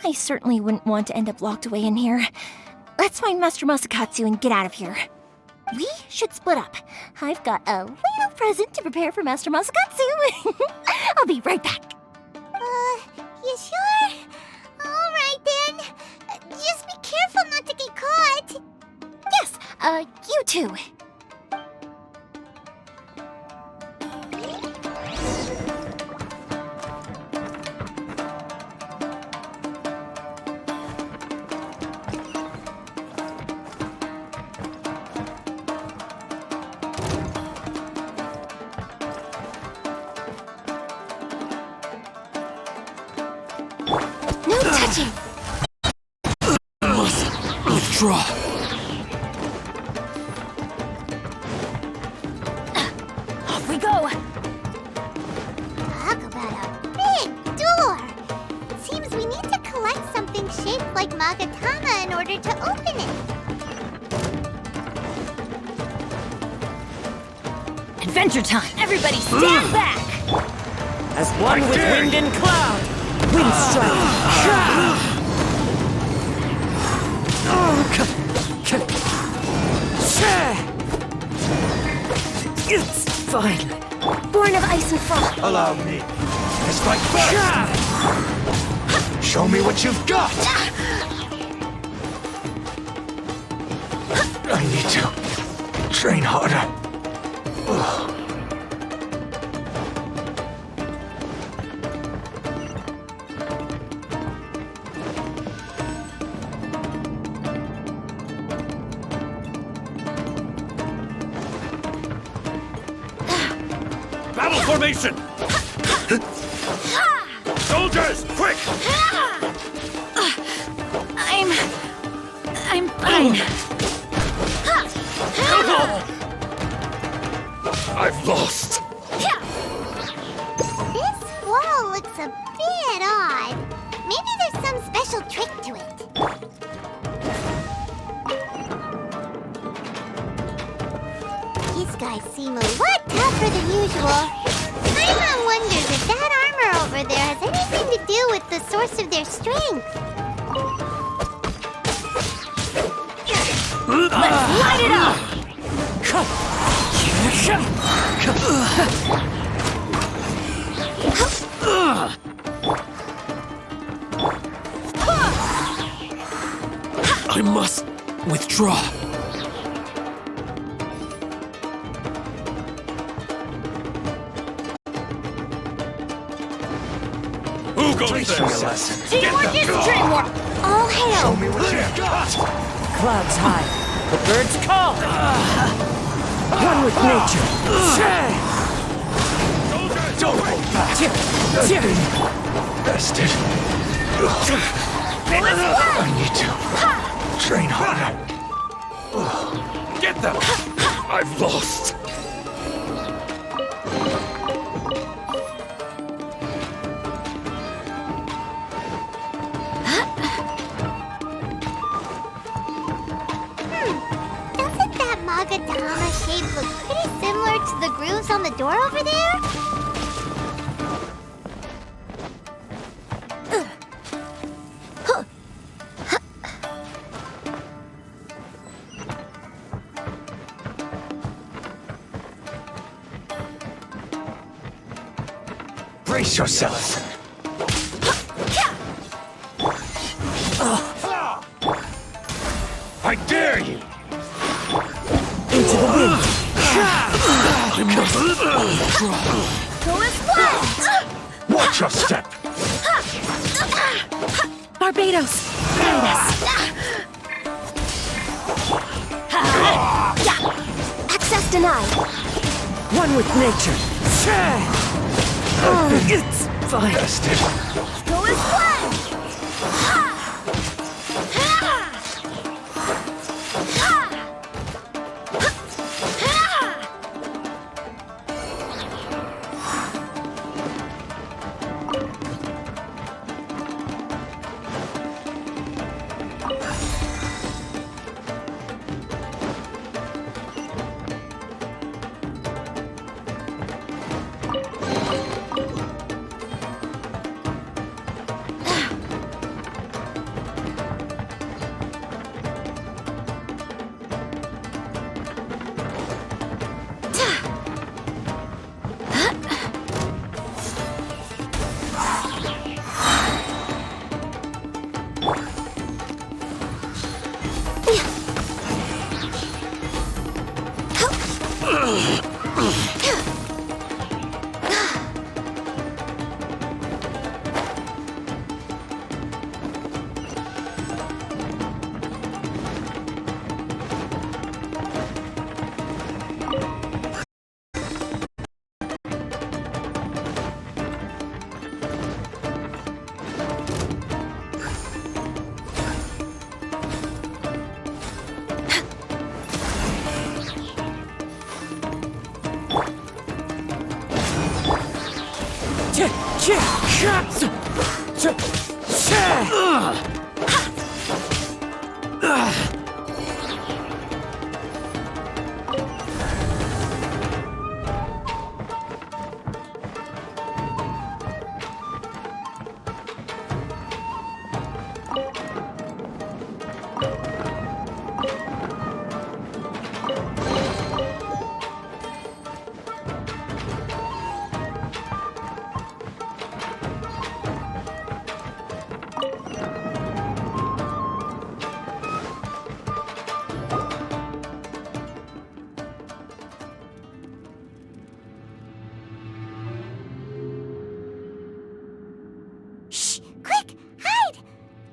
I certainly wouldn't want to end up locked away in here. Let's find Master Masakatsu and get out of here. We should split up. I've got a little present to prepare for Master Masakatsu. I'll be right back. You sure? Alright then. Just be careful not to get caught. Yes, you too. No touching! Withdraw. Off we go! Talk about a big door. Seems we need to collect something shaped like Magatama in order to open it. Adventure time. Everybody stand back. As one with wind and cloud. Wind strike. It's fine. Born of ice and frost. Allow me. I strike first. Show me what you've got. I need to train harder. Battle formation! Soldiers, quick! I'm fine. I've lost. This wall looks a bit odd. Maybe there's some special trick to it. These guys seem a lot tougher than usual. Paimon wonders if that armor over there has anything to do with the source of their strength. Let's light it up! I must withdraw. Who goes there? Teamwork is dreamwork! All hail! Show me what you've got! Clouds high, the birds call. One with nature. Don't hold back! Bested. I need to train harder. Get them! I've lost. Doesn't that Magatama shape look pretty similar to the grooves on the door over there? Brace yourself. I dare you! Into the wind. I must Go as planned! watch your step. Barbados, guide us. Access denied. One with nature. It's fine. Bested. Go as planned!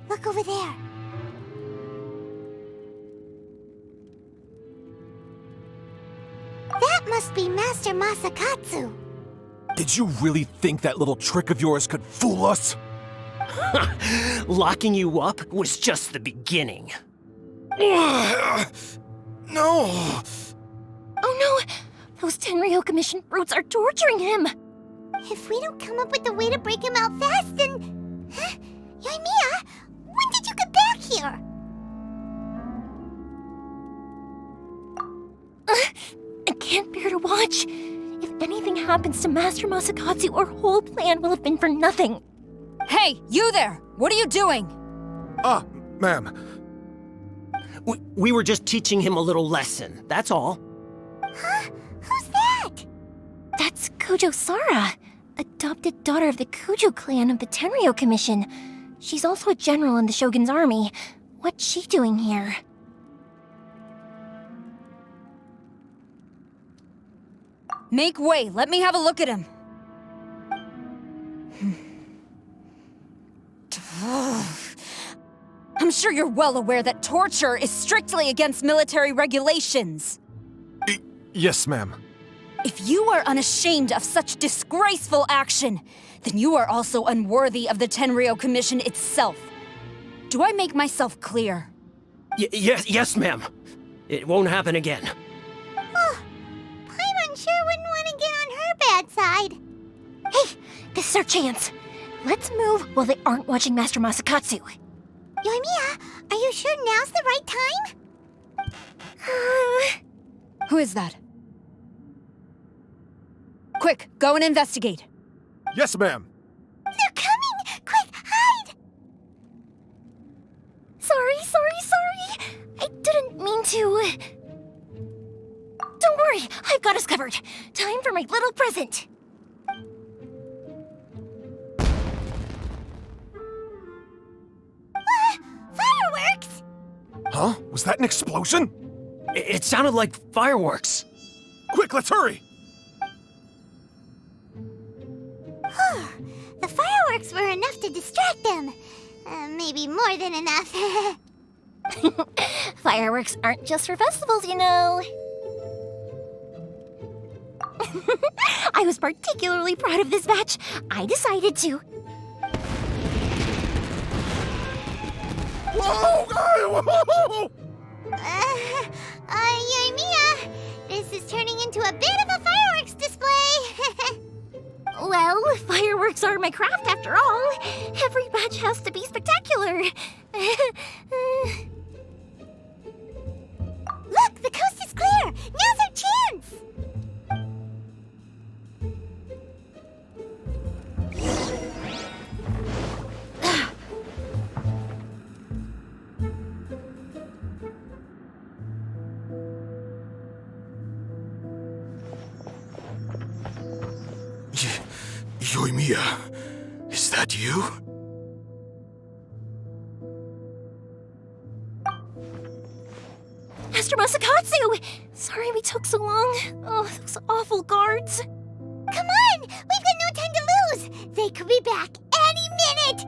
Look over there. That must be Master Masakatsu. Did you really think that little trick of yours could fool us? Locking you up was just the beginning. No! Oh no! Those Tenryou Commission brutes are torturing him! If we don't come up with a way to break him out fast, then... Huh? Yoimiya, when did you get back here? I can't bear to watch. If anything happens to Master Masakatsu, our whole plan will have been for nothing. Hey, you there! What are you doing? Ah, ma'am. We were just teaching him a little lesson, that's all. Huh? Who's that? That's Kujo Sara, adopted daughter of the Kujo clan of the Tenryou Commission. She's also a general in the Shogun's army. What's she doing here? Make way, let me have a look at him. I'm sure you're well aware that torture is strictly against military regulations. Yes, ma'am. If you are unashamed of such disgraceful action, then you are also unworthy of the Tenryou Commission itself. Do I make myself clear? Yes, ma'am. It won't happen again. Paimon sure wouldn't want to get on her bad side. Hey, this is our chance. Let's move while they aren't watching Master Masakatsu. Yoimiya, are you sure now's the right time? Who is that? Quick, go and investigate. Yes, ma'am. They're coming! Quick, hide! Sorry. I didn't mean to. Don't worry, I've got us covered. Time for my little present. Fireworks! Huh? Was that an explosion? It sounded like fireworks. Quick, let's hurry! The fireworks were enough to distract them. Maybe more than enough. Fireworks aren't just for festivals, you know. I was particularly proud of this batch. I decided to. Whoa! Whoa! Yoimiya, this is turning into a bit of a fireworks display. Well, fireworks are my craft after all. Every batch has to be spectacular. Look, the coast is clear. Now's our chance. Yoimiya, is that you? Master Masakatsu! Sorry we took so long. Oh, those awful guards. Come on! We've got no time to lose! They could be back any minute!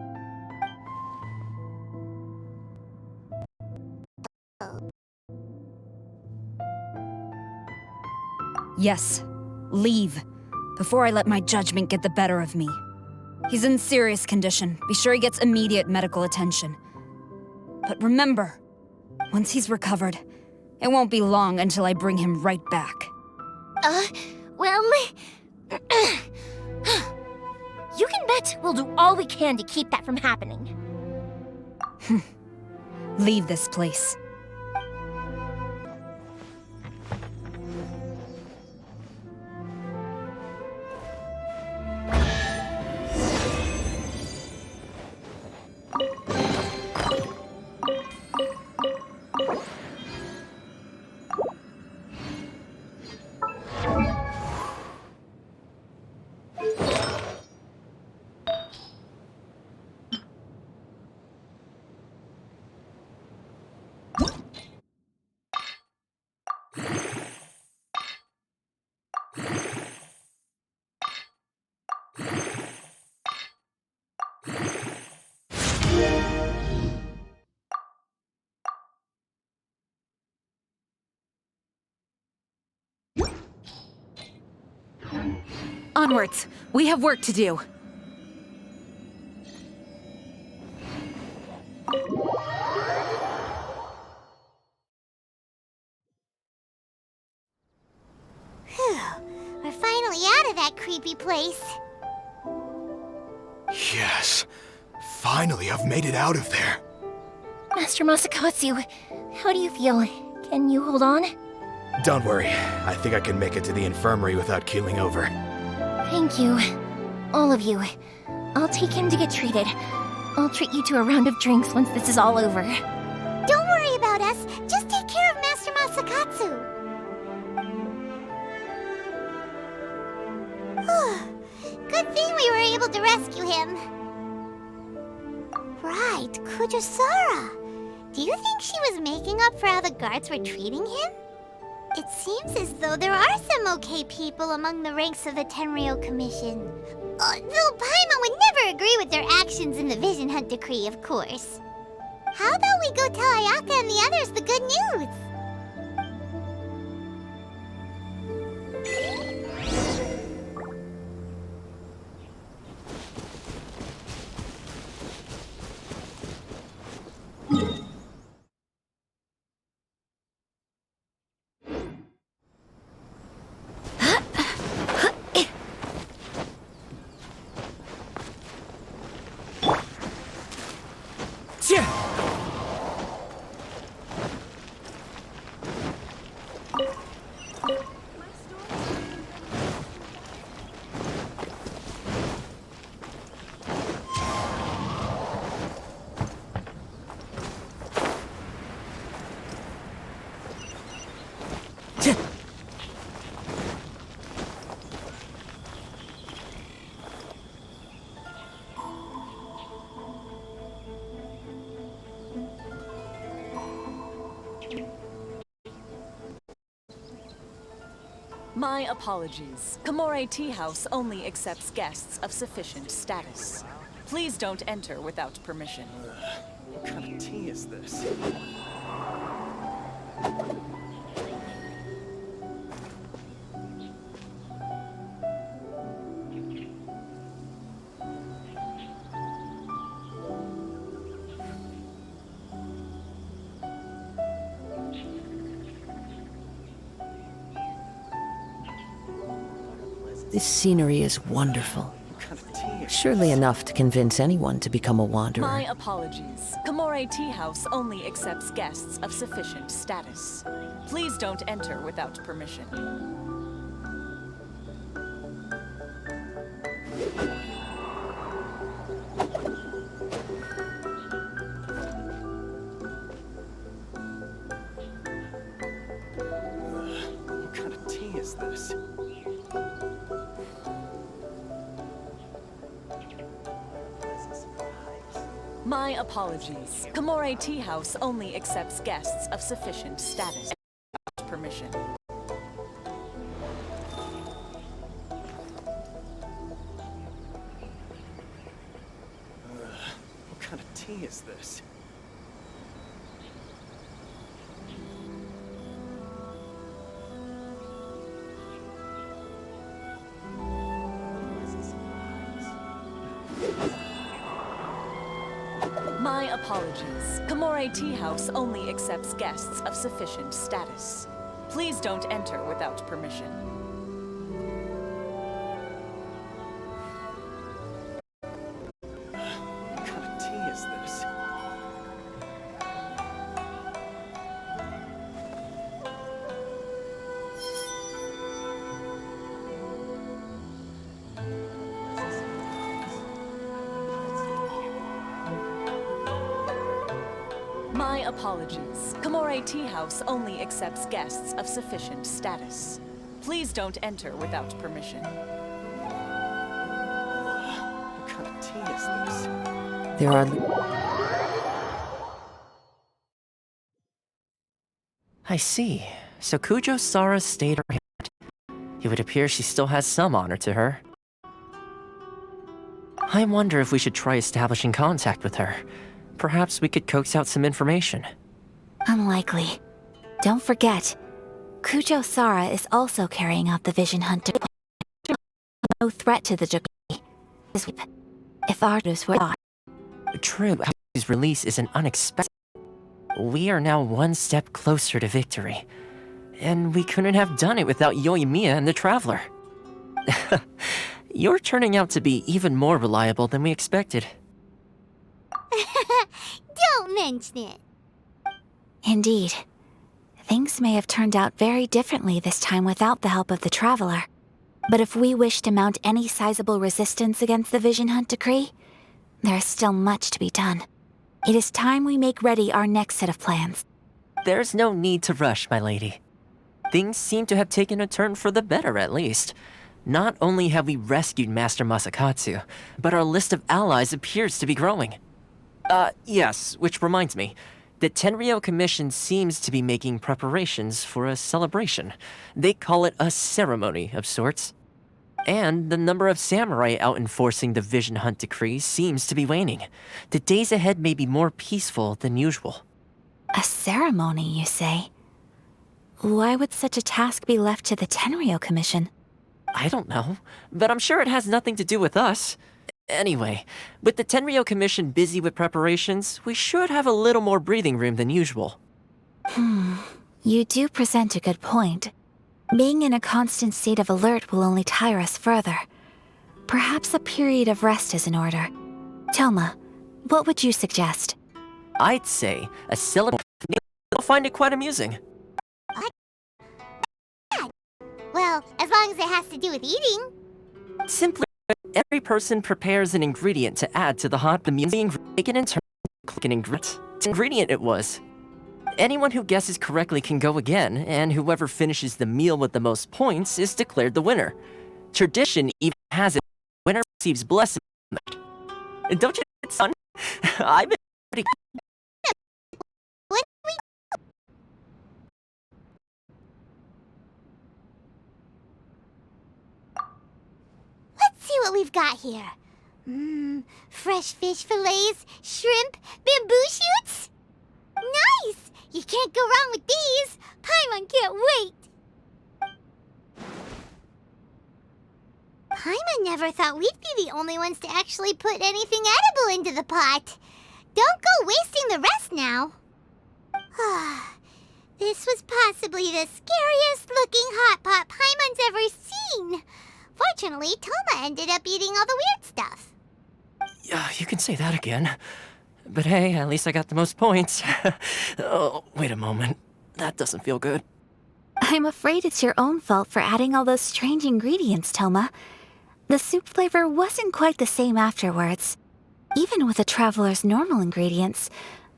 Yes, leave. Before I let my judgment get the better of me. He's in serious condition. Be sure he gets immediate medical attention. But remember, once he's recovered, it won't be long until I bring him right back. Well... You can bet we'll do all we can to keep that from happening. Leave this place. Onwards! We have work to do. Phew. We're finally out of that creepy place. Yes. Finally, I've made it out of there. Master Masakatsu, how do you feel? Can you hold on? Don't worry. I think I can make it to the infirmary without keeling over. Thank you. All of you. I'll take him to get treated. I'll treat you to a round of drinks once this is all over. Don't worry about us. Just take care of Master Masakatsu. Good thing we were able to rescue him. Right, Kujosara. Do you think she was making up for how the guards were treating him? It seems as though there are some okay people among the ranks of the Tenryou Commission. Though Paimon would never agree with their actions in the Vision Hunt Decree, of course. How about we go tell Ayaka and the others the good news? My apologies. Kamore Tea House only accepts guests of sufficient status. Please don't enter without permission. What kind of tea is this? This scenery is wonderful. Surely enough to convince anyone to become a wanderer. My apologies. Kamore Tea House only accepts guests of sufficient status. Please don't enter without permission. What kind of tea is this? My apologies. Kamore Tea House only accepts guests of sufficient status. Permission. What kind of tea is this? My apologies. Kamore Tea House only accepts guests of sufficient status. Please don't enter without permission. What kind of tea is this? My apologies. Kamore Tea House only accepts guests of sufficient status. Please don't enter without permission. What kind of tea is this? There are... I see. So Kujo-Sara stayed around. It would appear she still has some honor to her. I wonder if we should try establishing contact with her. Perhaps we could coax out some information. Unlikely. Don't forget, Kujosara is also carrying out the Vision Hunt. no threat to the Jaggi. If Ardos were not. True, his release isn't unexpected. We are now one step closer to victory. And we couldn't have done it without Yoimiya and the Traveler. You're turning out to be even more reliable than we expected. Don't mention it. Indeed. Things may have turned out very differently this time without the help of the Traveler. But if we wish to mount any sizable resistance against the Vision Hunt decree, there is still much to be done. It is time we make ready our next set of plans. There's no need to rush, my lady. Things seem to have taken a turn for the better, at least. Not only have we rescued Master Masakatsu, but our list of allies appears to be growing. Yes, which reminds me. The Tenryou Commission seems to be making preparations for a celebration. They call it a ceremony of sorts. And the number of samurai out enforcing the Vision Hunt decree seems to be waning. The days ahead may be more peaceful than usual. A ceremony, you say? Why would such a task be left to the Tenryou Commission? I don't know, but I'm sure it has nothing to do with us. Anyway, with the Tenryou Commission busy with preparations, we should have a little more breathing room than usual. You do present a good point. Being in a constant state of alert will only tire us further. Perhaps a period of rest is in order. Toma, what would you suggest? I'd say a celebration. I'll find it quite amusing. Well, as long as it has to do with eating. Simply, every person prepares an ingredient to add to the hot music, taken in turn, click an ingredient it was. Anyone who guesses correctly can go again, and whoever finishes the meal with the most points is declared the winner. Tradition even has it, the winner receives blessing. Don't you think it's fun? I've been pretty... Let's see what we've got here. Fresh fish fillets, shrimp, bamboo shoots. Nice! You can't go wrong with these. Paimon can't wait. Paimon never thought we'd be the only ones to actually put anything edible into the pot. Don't go wasting the rest now. This was possibly the scariest looking hot pot Paimon's ever seen. Fortunately, Toma ended up eating all the weird stuff. Yeah, you can say that again. But hey, at least I got the most points. Oh, wait a moment. That doesn't feel good. I'm afraid it's your own fault for adding all those strange ingredients, Toma. The soup flavor wasn't quite the same afterwards. Even with the Traveler's normal ingredients,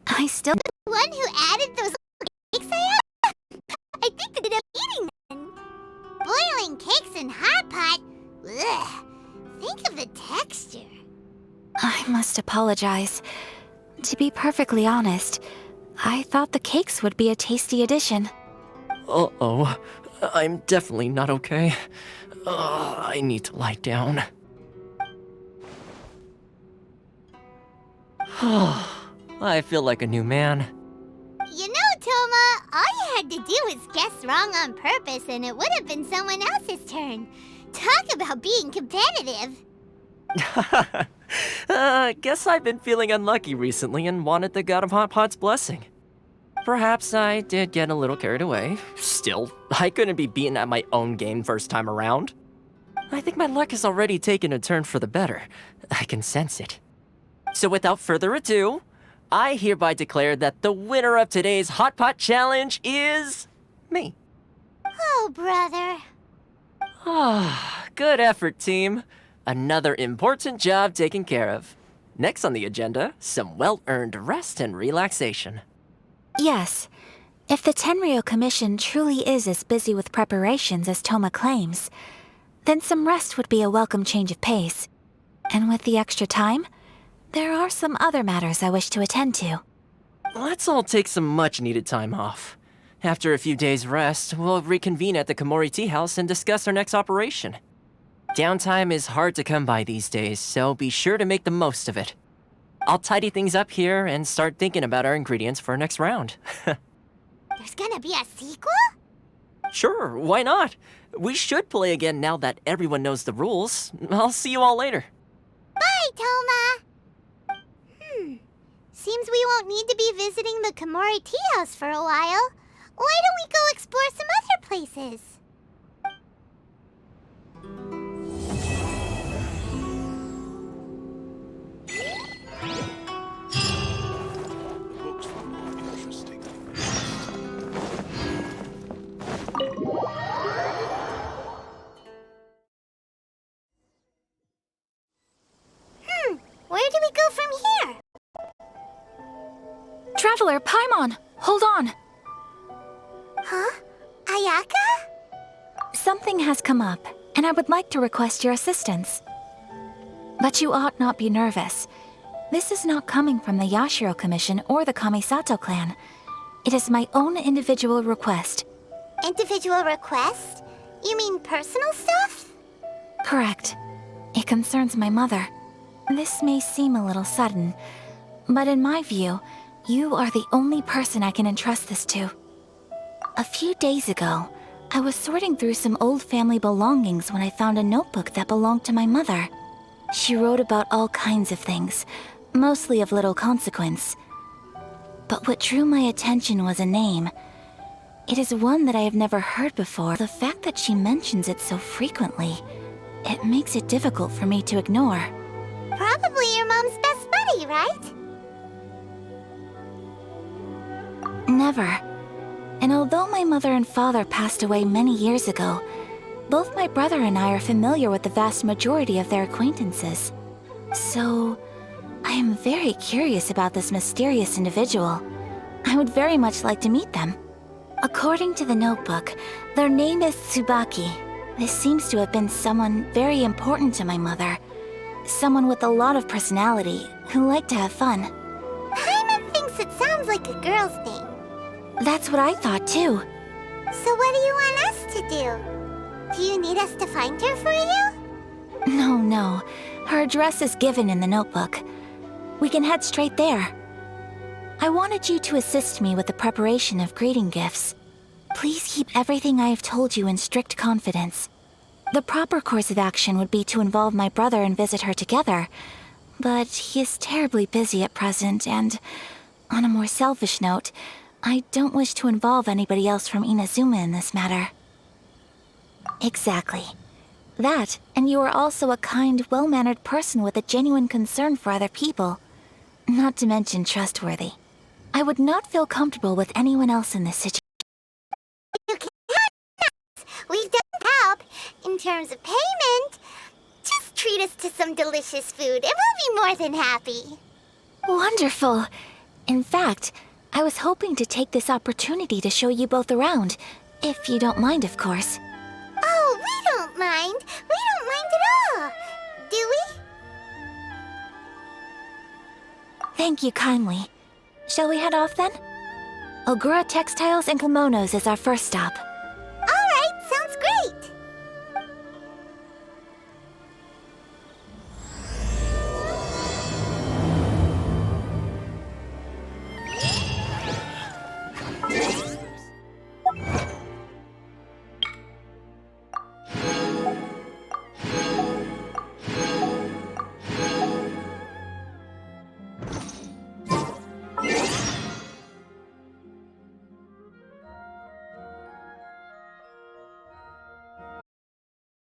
I still... The one who added those cakes I had? I think they ended up eating them. Boiling cakes in hot pot? Ugh. Think of the texture. I must apologize. To be perfectly honest, I thought the cakes would be a tasty addition. Uh-oh. I'm definitely not okay. I need to lie down. I feel like a new man. You know, Toma, all you had to do was guess wrong on purpose and it would have been someone else's turn. Talk about being competitive. Guess I've been feeling unlucky recently and wanted the God of Hot Pot's blessing. Perhaps I did get a little carried away. Still, I couldn't be beaten at my own game first time around. I think my luck has already taken a turn for the better. I can sense it. So without further ado, I hereby declare that the winner of today's Hot Pot Challenge is... me. Oh, brother. Good effort, team. Another important job taken care of. Next on the agenda, some well-earned rest and relaxation. Yes. If the Tenryou Commission truly is as busy with preparations as Toma claims, then some rest would be a welcome change of pace. And with the extra time, there are some other matters I wish to attend to. Let's all take some much-needed time off. After a few days' rest, we'll reconvene at the Komori Tea House and discuss our next operation. Downtime is hard to come by these days, so be sure to make the most of it. I'll tidy things up here and start thinking about our ingredients for our next round. There's gonna be a sequel? Sure, why not? We should play again now that everyone knows the rules. I'll see you all later. Bye, Toma! Seems we won't need to be visiting the Komori Tea House for a while. Why don't we go explore some other places? Where do we go from here? Traveler, Paimon, hold on. Huh? Ayaka? Something has come up, and I would like to request your assistance. But you ought not be nervous. This is not coming from the Yashiro Commission or the Kamisato clan. It is my own individual request. Individual request? You mean personal stuff? Correct. It concerns my mother. This may seem a little sudden, but in my view, you are the only person I can entrust this to. A few days ago, I was sorting through some old family belongings when I found a notebook that belonged to my mother. She wrote about all kinds of things, mostly of little consequence. But what drew my attention was a name. It is one that I have never heard before. The fact that she mentions it so frequently, it makes it difficult for me to ignore. Probably your mom's best buddy, right? Never. And although my mother and father passed away many years ago, both my brother and I are familiar with the vast majority of their acquaintances. So, I am very curious about this mysterious individual. I would very much like to meet them. According to the notebook, their name is Tsubaki. This seems to have been someone very important to my mother. Someone with a lot of personality, who liked to have fun. Paimon thinks it sounds like a girl's name. That's what I thought too. So what do you want us to do? Do you need us to find her for you? No. Her address is given in the notebook. We can head straight there. I wanted you to assist me with the preparation of greeting gifts. Please keep everything I have told you in strict confidence. The proper course of action would be to involve my brother and visit her together, but he is terribly busy at present, and on a more selfish note, I don't wish to involve anybody else from Inazuma in this matter. Exactly. That, and you are also a kind, well-mannered person with a genuine concern for other people. Not to mention trustworthy. I would not feel comfortable with anyone else in this situation. You can help us. We've done help. In terms of payment, just treat us to some delicious food and we'll be more than happy. Wonderful. In fact, I was hoping to take this opportunity to show you both around, if you don't mind, of course. Oh, we don't mind. We don't mind at all. Do we? Thank you kindly. Shall we head off then? Ogura Textiles and Kimonos is our first stop.